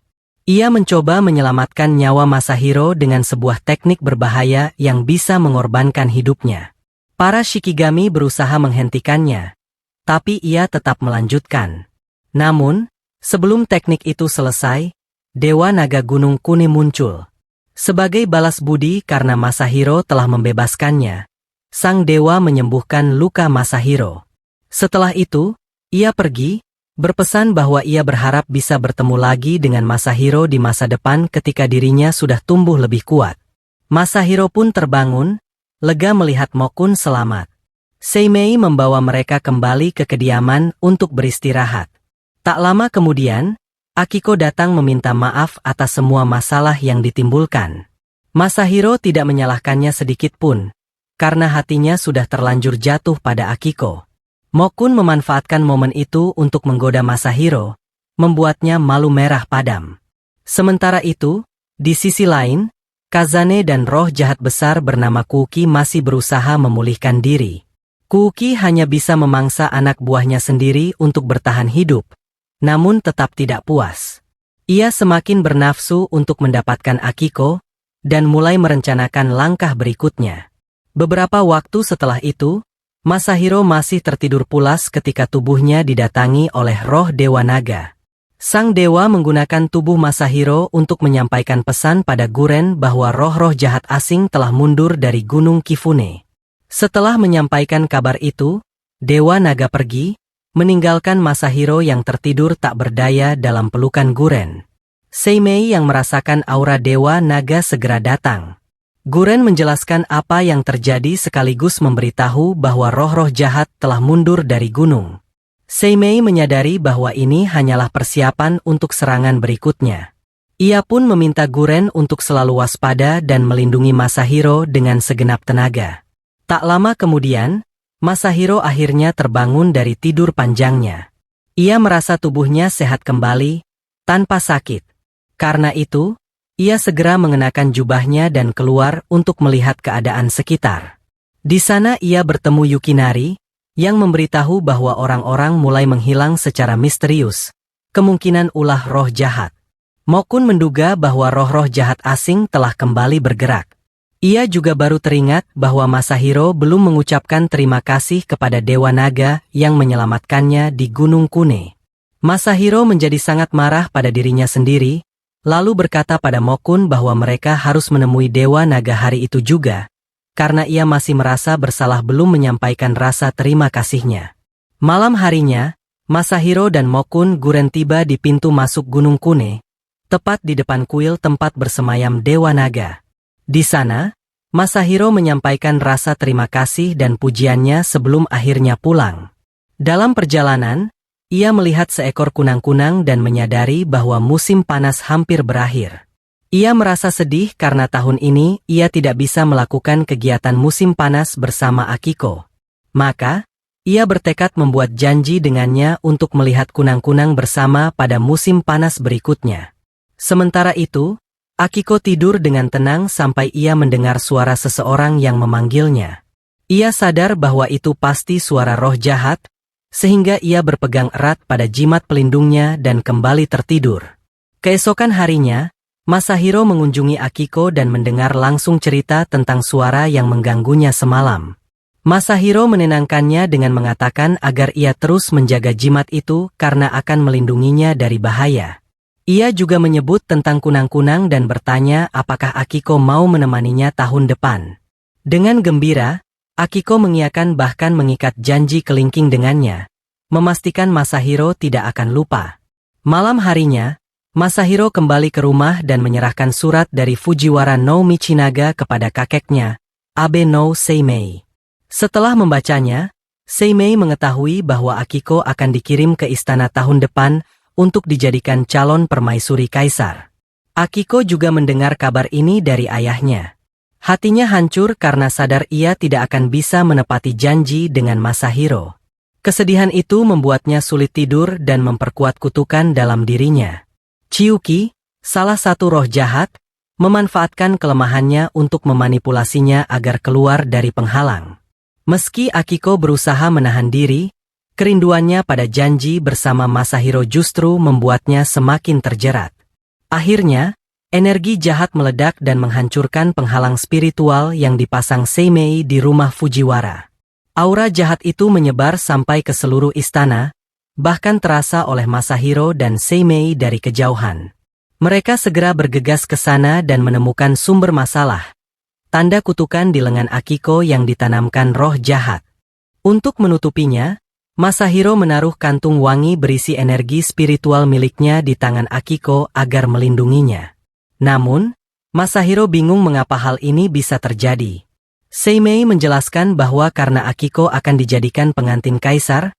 Ia mencoba menyelamatkan nyawa Masahiro dengan sebuah teknik berbahaya yang bisa mengorbankan hidupnya. Para Shikigami berusaha menghentikannya, tapi ia tetap melanjutkan. Namun, sebelum teknik itu selesai, Dewa Naga Gunung Kune muncul. Sebagai balas budi karena Masahiro telah membebaskannya, sang dewa menyembuhkan luka Masahiro. Setelah itu, ia pergi, berpesan bahwa ia berharap bisa bertemu lagi dengan Masahiro di masa depan ketika dirinya sudah tumbuh lebih kuat. Masahiro pun terbangun, lega melihat Mokun selamat. Seimei membawa mereka kembali ke kediaman untuk beristirahat. Tak lama kemudian, Akiko datang meminta maaf atas semua masalah yang ditimbulkan. Masahiro tidak menyalahkannya sedikit pun, karena hatinya sudah terlanjur jatuh pada Akiko. Mokun memanfaatkan momen itu untuk menggoda Masahiro, membuatnya malu merah padam. Sementara itu, di sisi lain, Kazane dan roh jahat besar bernama Kuuki masih berusaha memulihkan diri. Kuuki hanya bisa memangsa anak buahnya sendiri untuk bertahan hidup, namun tetap tidak puas. Ia semakin bernafsu untuk mendapatkan Akiko, dan mulai merencanakan langkah berikutnya. Beberapa waktu setelah itu, Masahiro masih tertidur pulas ketika tubuhnya didatangi oleh roh Dewa Naga. Sang dewa menggunakan tubuh Masahiro untuk menyampaikan pesan pada Guren bahwa roh-roh jahat asing telah mundur dari Gunung Kifune. Setelah menyampaikan kabar itu, Dewa Naga pergi, meninggalkan Masahiro yang tertidur tak berdaya dalam pelukan Guren. Seimei yang merasakan aura Dewa Naga segera datang. Guren menjelaskan apa yang terjadi sekaligus memberitahu bahwa roh-roh jahat telah mundur dari gunung. Seimei menyadari bahwa ini hanyalah persiapan untuk serangan berikutnya. Ia pun meminta Guren untuk selalu waspada dan melindungi Masahiro dengan segenap tenaga. Tak lama kemudian, Masahiro akhirnya terbangun dari tidur panjangnya. Ia merasa tubuhnya sehat kembali, tanpa sakit. Karena itu, ia segera mengenakan jubahnya dan keluar untuk melihat keadaan sekitar. Di sana ia bertemu Yukinari, yang memberitahu bahwa orang-orang mulai menghilang secara misterius, kemungkinan ulah roh jahat. Mokun menduga bahwa roh-roh jahat asing telah kembali bergerak. Ia juga baru teringat bahwa Masahiro belum mengucapkan terima kasih kepada Dewa Naga yang menyelamatkannya di Gunung Kune. Masahiro menjadi sangat marah pada dirinya sendiri, lalu berkata pada Mokun bahwa mereka harus menemui Dewa Naga hari itu juga, karena ia masih merasa bersalah belum menyampaikan rasa terima kasihnya. Malam harinya, Masahiro dan Mokun Guren tiba di pintu masuk Gunung Kune, tepat di depan kuil tempat bersemayam Dewa Naga. Di sana, Masahiro menyampaikan rasa terima kasih dan pujiannya sebelum akhirnya pulang. Dalam perjalanan, ia melihat seekor kunang-kunang dan menyadari bahwa musim panas hampir berakhir. Ia merasa sedih karena tahun ini ia tidak bisa melakukan kegiatan musim panas bersama Akiko. Maka, ia bertekad membuat janji dengannya untuk melihat kunang-kunang bersama pada musim panas berikutnya. Sementara itu, Akiko tidur dengan tenang sampai ia mendengar suara seseorang yang memanggilnya. Ia sadar bahwa itu pasti suara roh jahat, sehingga ia berpegang erat pada jimat pelindungnya dan kembali tertidur. Keesokan harinya, Masahiro mengunjungi Akiko dan mendengar langsung cerita tentang suara yang mengganggunya semalam. Masahiro menenangkannya dengan mengatakan agar ia terus menjaga jimat itu karena akan melindunginya dari bahaya. Ia juga menyebut tentang kunang-kunang dan bertanya apakah Akiko mau menemaninya tahun depan. Dengan gembira, Akiko mengiyakan bahkan mengikat janji kelingking dengannya, memastikan Masahiro tidak akan lupa. Malam harinya, Masahiro kembali ke rumah dan menyerahkan surat dari Fujiwara no Michinaga kepada kakeknya, Abe no Seimei. Setelah membacanya, Seimei mengetahui bahwa Akiko akan dikirim ke istana tahun depan untuk dijadikan calon permaisuri kaisar. Akiko juga mendengar kabar ini dari ayahnya. Hatinya hancur karena sadar ia tidak akan bisa menepati janji dengan Masahiro. Kesedihan itu membuatnya sulit tidur dan memperkuat kutukan dalam dirinya. Chiyuki, salah satu roh jahat, memanfaatkan kelemahannya untuk memanipulasinya agar keluar dari penghalang. Meski Akiko berusaha menahan diri, kerinduannya pada janji bersama Masahiro justru membuatnya semakin terjerat. Akhirnya, energi jahat meledak dan menghancurkan penghalang spiritual yang dipasang Seimei di rumah Fujiwara. Aura jahat itu menyebar sampai ke seluruh istana, bahkan terasa oleh Masahiro dan Seimei dari kejauhan. Mereka segera bergegas ke sana dan menemukan sumber masalah, tanda kutukan di lengan Akiko yang ditanamkan roh jahat. Untuk menutupinya, Masahiro menaruh kantung wangi berisi energi spiritual miliknya di tangan Akiko agar melindunginya. Namun, Masahiro bingung mengapa hal ini bisa terjadi. Seimei menjelaskan bahwa karena Akiko akan dijadikan pengantin kaisar,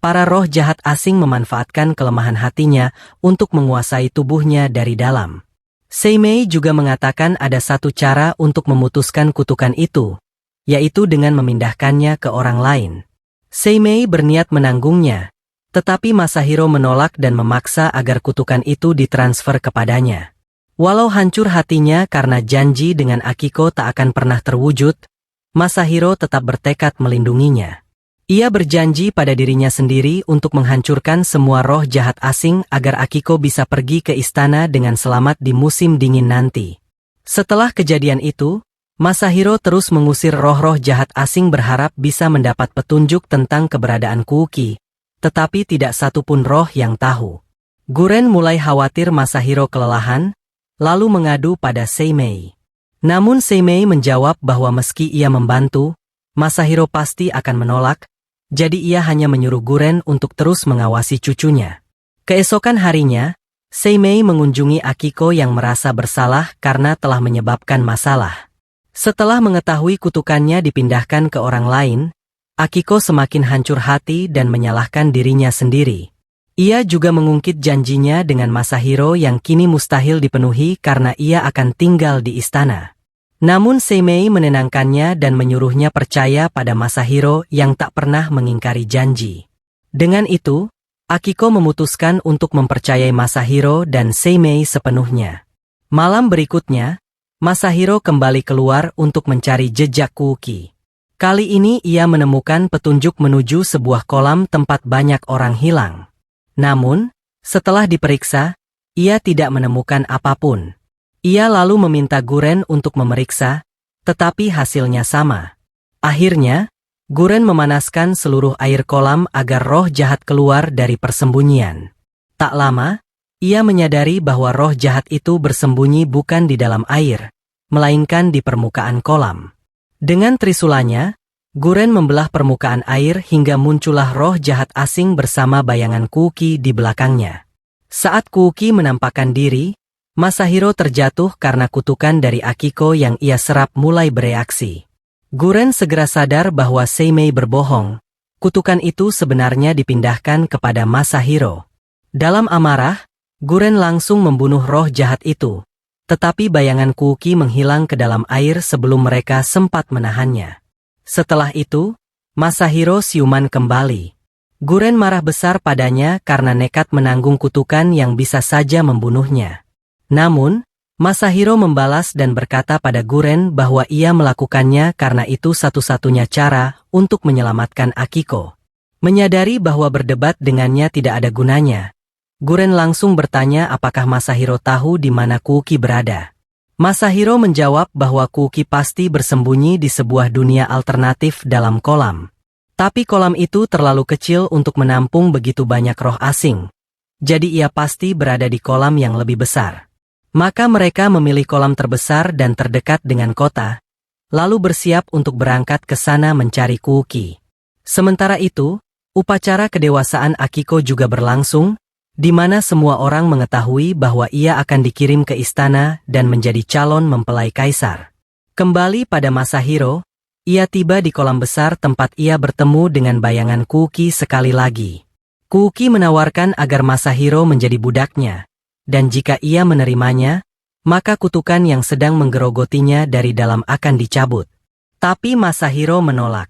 para roh jahat asing memanfaatkan kelemahan hatinya untuk menguasai tubuhnya dari dalam. Seimei juga mengatakan ada satu cara untuk memutuskan kutukan itu, yaitu dengan memindahkannya ke orang lain. Seimei berniat menanggungnya, tetapi Masahiro menolak dan memaksa agar kutukan itu ditransfer kepadanya. Walau hancur hatinya karena janji dengan Akiko tak akan pernah terwujud, Masahiro tetap bertekad melindunginya. Ia berjanji pada dirinya sendiri untuk menghancurkan semua roh jahat asing agar Akiko bisa pergi ke istana dengan selamat di musim dingin nanti. Setelah kejadian itu, Masahiro terus mengusir roh-roh jahat asing berharap bisa mendapat petunjuk tentang keberadaan Kuuki, tetapi tidak satupun roh yang tahu. Guren mulai khawatir Masahiro kelelahan, lalu mengadu pada Seimei. Namun Seimei menjawab bahwa meski ia membantu, Masahiro pasti akan menolak, jadi ia hanya menyuruh Guren untuk terus mengawasi cucunya. Keesokan harinya, Seimei mengunjungi Akiko yang merasa bersalah karena telah menyebabkan masalah. Setelah mengetahui kutukannya dipindahkan ke orang lain, Akiko semakin hancur hati dan menyalahkan dirinya sendiri. Ia juga mengungkit janjinya dengan Masahiro yang kini mustahil dipenuhi karena ia akan tinggal di istana. Namun Seimei menenangkannya dan menyuruhnya percaya pada Masahiro yang tak pernah mengingkari janji. Dengan itu, Akiko memutuskan untuk mempercayai Masahiro dan Seimei sepenuhnya. Malam berikutnya, Masahiro kembali keluar untuk mencari jejak Kuuki. Kali ini ia menemukan petunjuk menuju sebuah kolam tempat banyak orang hilang. Namun, setelah diperiksa, ia tidak menemukan apapun. Ia lalu meminta Guren untuk memeriksa, tetapi hasilnya sama. Akhirnya, Guren memanaskan seluruh air kolam agar roh jahat keluar dari persembunyian. Tak lama, ia menyadari bahwa roh jahat itu bersembunyi bukan di dalam air, melainkan di permukaan kolam. Dengan trisulanya, Guren membelah permukaan air hingga muncullah roh jahat asing bersama bayangan Kuuki di belakangnya. Saat Kuuki menampakkan diri, Masahiro terjatuh karena kutukan dari Akiko yang ia serap mulai bereaksi. Guren segera sadar bahwa Seimei berbohong. Kutukan itu sebenarnya dipindahkan kepada Masahiro. Dalam amarah, Guren langsung membunuh roh jahat itu. Tetapi bayangan Kuuki menghilang ke dalam air sebelum mereka sempat menahannya. Setelah itu, Masahiro siuman kembali. Guren marah besar padanya karena nekat menanggung kutukan yang bisa saja membunuhnya. Namun, Masahiro membalas dan berkata pada Guren bahwa ia melakukannya karena itu satu-satunya cara untuk menyelamatkan Akiko. Menyadari bahwa berdebat dengannya tidak ada gunanya, Guren langsung bertanya apakah Masahiro tahu di mana Kuuki berada. Masahiro menjawab bahwa Kuuki pasti bersembunyi di sebuah dunia alternatif dalam kolam. Tapi kolam itu terlalu kecil untuk menampung begitu banyak roh asing. jadi ia pasti berada di kolam yang lebih besar. Maka mereka memilih kolam terbesar dan terdekat dengan kota, lalu bersiap untuk berangkat ke sana mencari Kuuki. Sementara itu, upacara kedewasaan Akiko juga berlangsung, di mana semua orang mengetahui bahwa ia akan dikirim ke istana dan menjadi calon mempelai kaisar. Kembali pada Masahiro, ia tiba di kolam besar tempat ia bertemu dengan bayangan Kuuki sekali lagi. Kuuki menawarkan agar Masahiro menjadi budaknya, dan jika ia menerimanya, maka kutukan yang sedang menggerogotinya dari dalam akan dicabut. Tapi Masahiro menolak.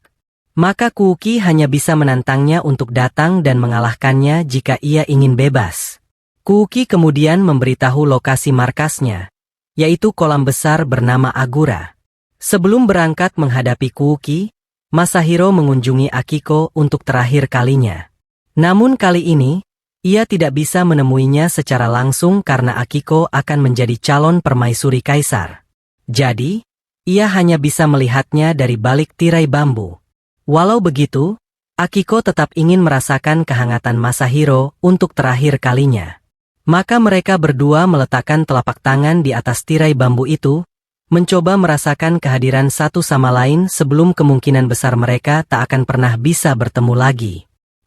Maka Kuuki hanya bisa menantangnya untuk datang dan mengalahkannya jika ia ingin bebas. Kuuki kemudian memberitahu lokasi markasnya, yaitu kolam besar bernama Agura. Sebelum berangkat menghadapi Kuuki, Masahiro mengunjungi Akiko untuk terakhir kalinya. Namun kali ini, ia tidak bisa menemuinya secara langsung karena Akiko akan menjadi calon permaisuri kaisar. Jadi, ia hanya bisa melihatnya dari balik tirai bambu. Walau begitu, Akiko tetap ingin merasakan kehangatan Masahiro untuk terakhir kalinya. Maka mereka berdua meletakkan telapak tangan di atas tirai bambu itu, mencoba merasakan kehadiran satu sama lain sebelum kemungkinan besar mereka tak akan pernah bisa bertemu lagi.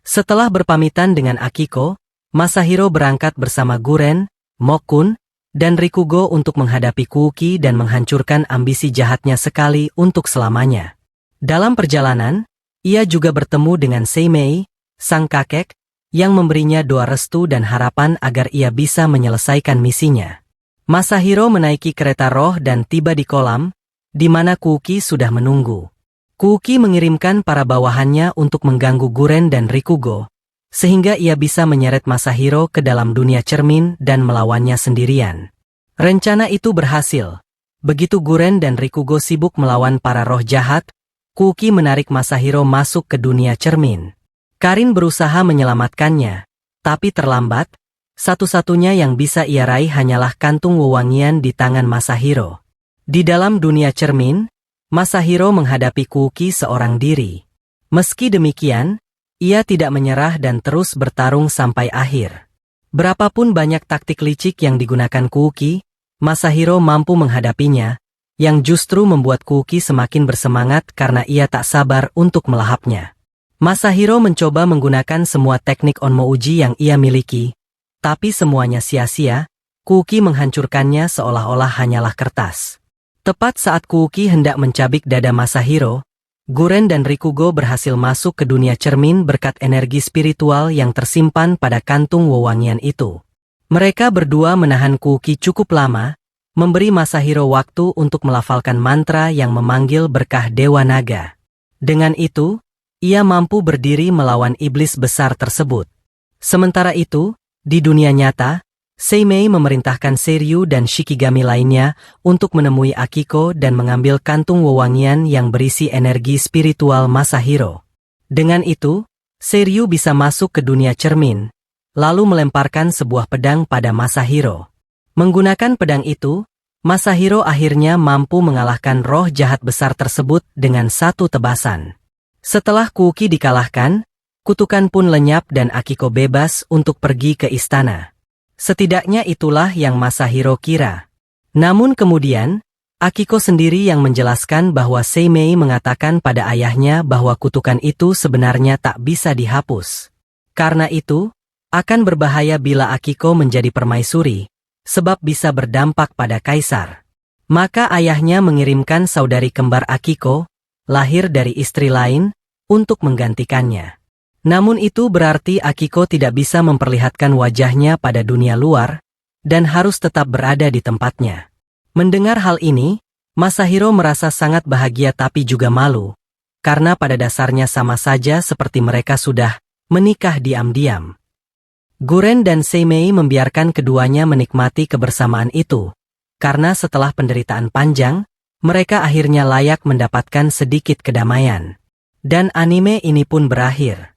Setelah berpamitan dengan Akiko, Masahiro berangkat bersama Guren, Mokun, dan Rikugo untuk menghadapi Kuuki dan menghancurkan ambisi jahatnya sekali untuk selamanya. Dalam perjalanan, ia juga bertemu dengan Seimei, sang kakek, yang memberinya doa restu dan harapan agar ia bisa menyelesaikan misinya. Masahiro menaiki kereta roh dan tiba di kolam, di mana Kuuki sudah menunggu. Kuuki mengirimkan para bawahannya untuk mengganggu Guren dan Rikugo, sehingga ia bisa menyeret Masahiro ke dalam dunia cermin dan melawannya sendirian. Rencana itu berhasil. Begitu Guren dan Rikugo sibuk melawan para roh jahat, Kuuki menarik Masahiro masuk ke dunia cermin. Karin berusaha menyelamatkannya, tapi terlambat. Satu-satunya yang bisa ia raih hanyalah kantung wewangian di tangan Masahiro. Di dalam dunia cermin, Masahiro menghadapi Kuuki seorang diri. Meski demikian, ia tidak menyerah dan terus bertarung sampai akhir. Berapapun banyak taktik licik yang digunakan Kuuki, Masahiro mampu menghadapinya, yang justru membuat Kuuki semakin bersemangat karena ia tak sabar untuk melahapnya. Masahiro mencoba menggunakan semua teknik Onmouji yang ia miliki, tapi semuanya sia-sia. Kuuki menghancurkannya seolah-olah hanyalah kertas. Tepat saat Kuuki hendak mencabik dada Masahiro, Guren dan Rikugo berhasil masuk ke dunia cermin berkat energi spiritual yang tersimpan pada kantung wewangian itu. Mereka berdua menahan Kuuki cukup lama, memberi Masahiro waktu untuk melafalkan mantra yang memanggil berkah Dewa Naga. Dengan itu, ia mampu berdiri melawan iblis besar tersebut. Sementara itu, di dunia nyata, Seimei memerintahkan Seiryu dan Shikigami lainnya untuk menemui Akiko dan mengambil kantung wewangian yang berisi energi spiritual Masahiro. Dengan itu, Seiryu bisa masuk ke dunia cermin, lalu melemparkan sebuah pedang pada Masahiro. Menggunakan pedang itu, Masahiro akhirnya mampu mengalahkan roh jahat besar tersebut dengan satu tebasan. Setelah Kuuki dikalahkan, kutukan pun lenyap dan Akiko bebas untuk pergi ke istana. Setidaknya itulah yang Masahiro kira. Namun kemudian, Akiko sendiri yang menjelaskan bahwa Seimei mengatakan pada ayahnya bahwa kutukan itu sebenarnya tak bisa dihapus. Karena itu, akan berbahaya bila Akiko menjadi permaisuri, sebab bisa berdampak pada kaisar. Maka ayahnya mengirimkan saudari kembar Akiko, lahir dari istri lain, untuk menggantikannya. Namun itu berarti Akiko tidak bisa memperlihatkan wajahnya pada dunia luar, dan harus tetap berada di tempatnya. Mendengar hal ini, Masahiro merasa sangat bahagia tapi juga malu, karena pada dasarnya sama saja seperti mereka sudah menikah diam-diam. Guren dan Seimei membiarkan keduanya menikmati kebersamaan itu, karena setelah penderitaan panjang, mereka akhirnya layak mendapatkan sedikit kedamaian. Dan anime ini pun berakhir.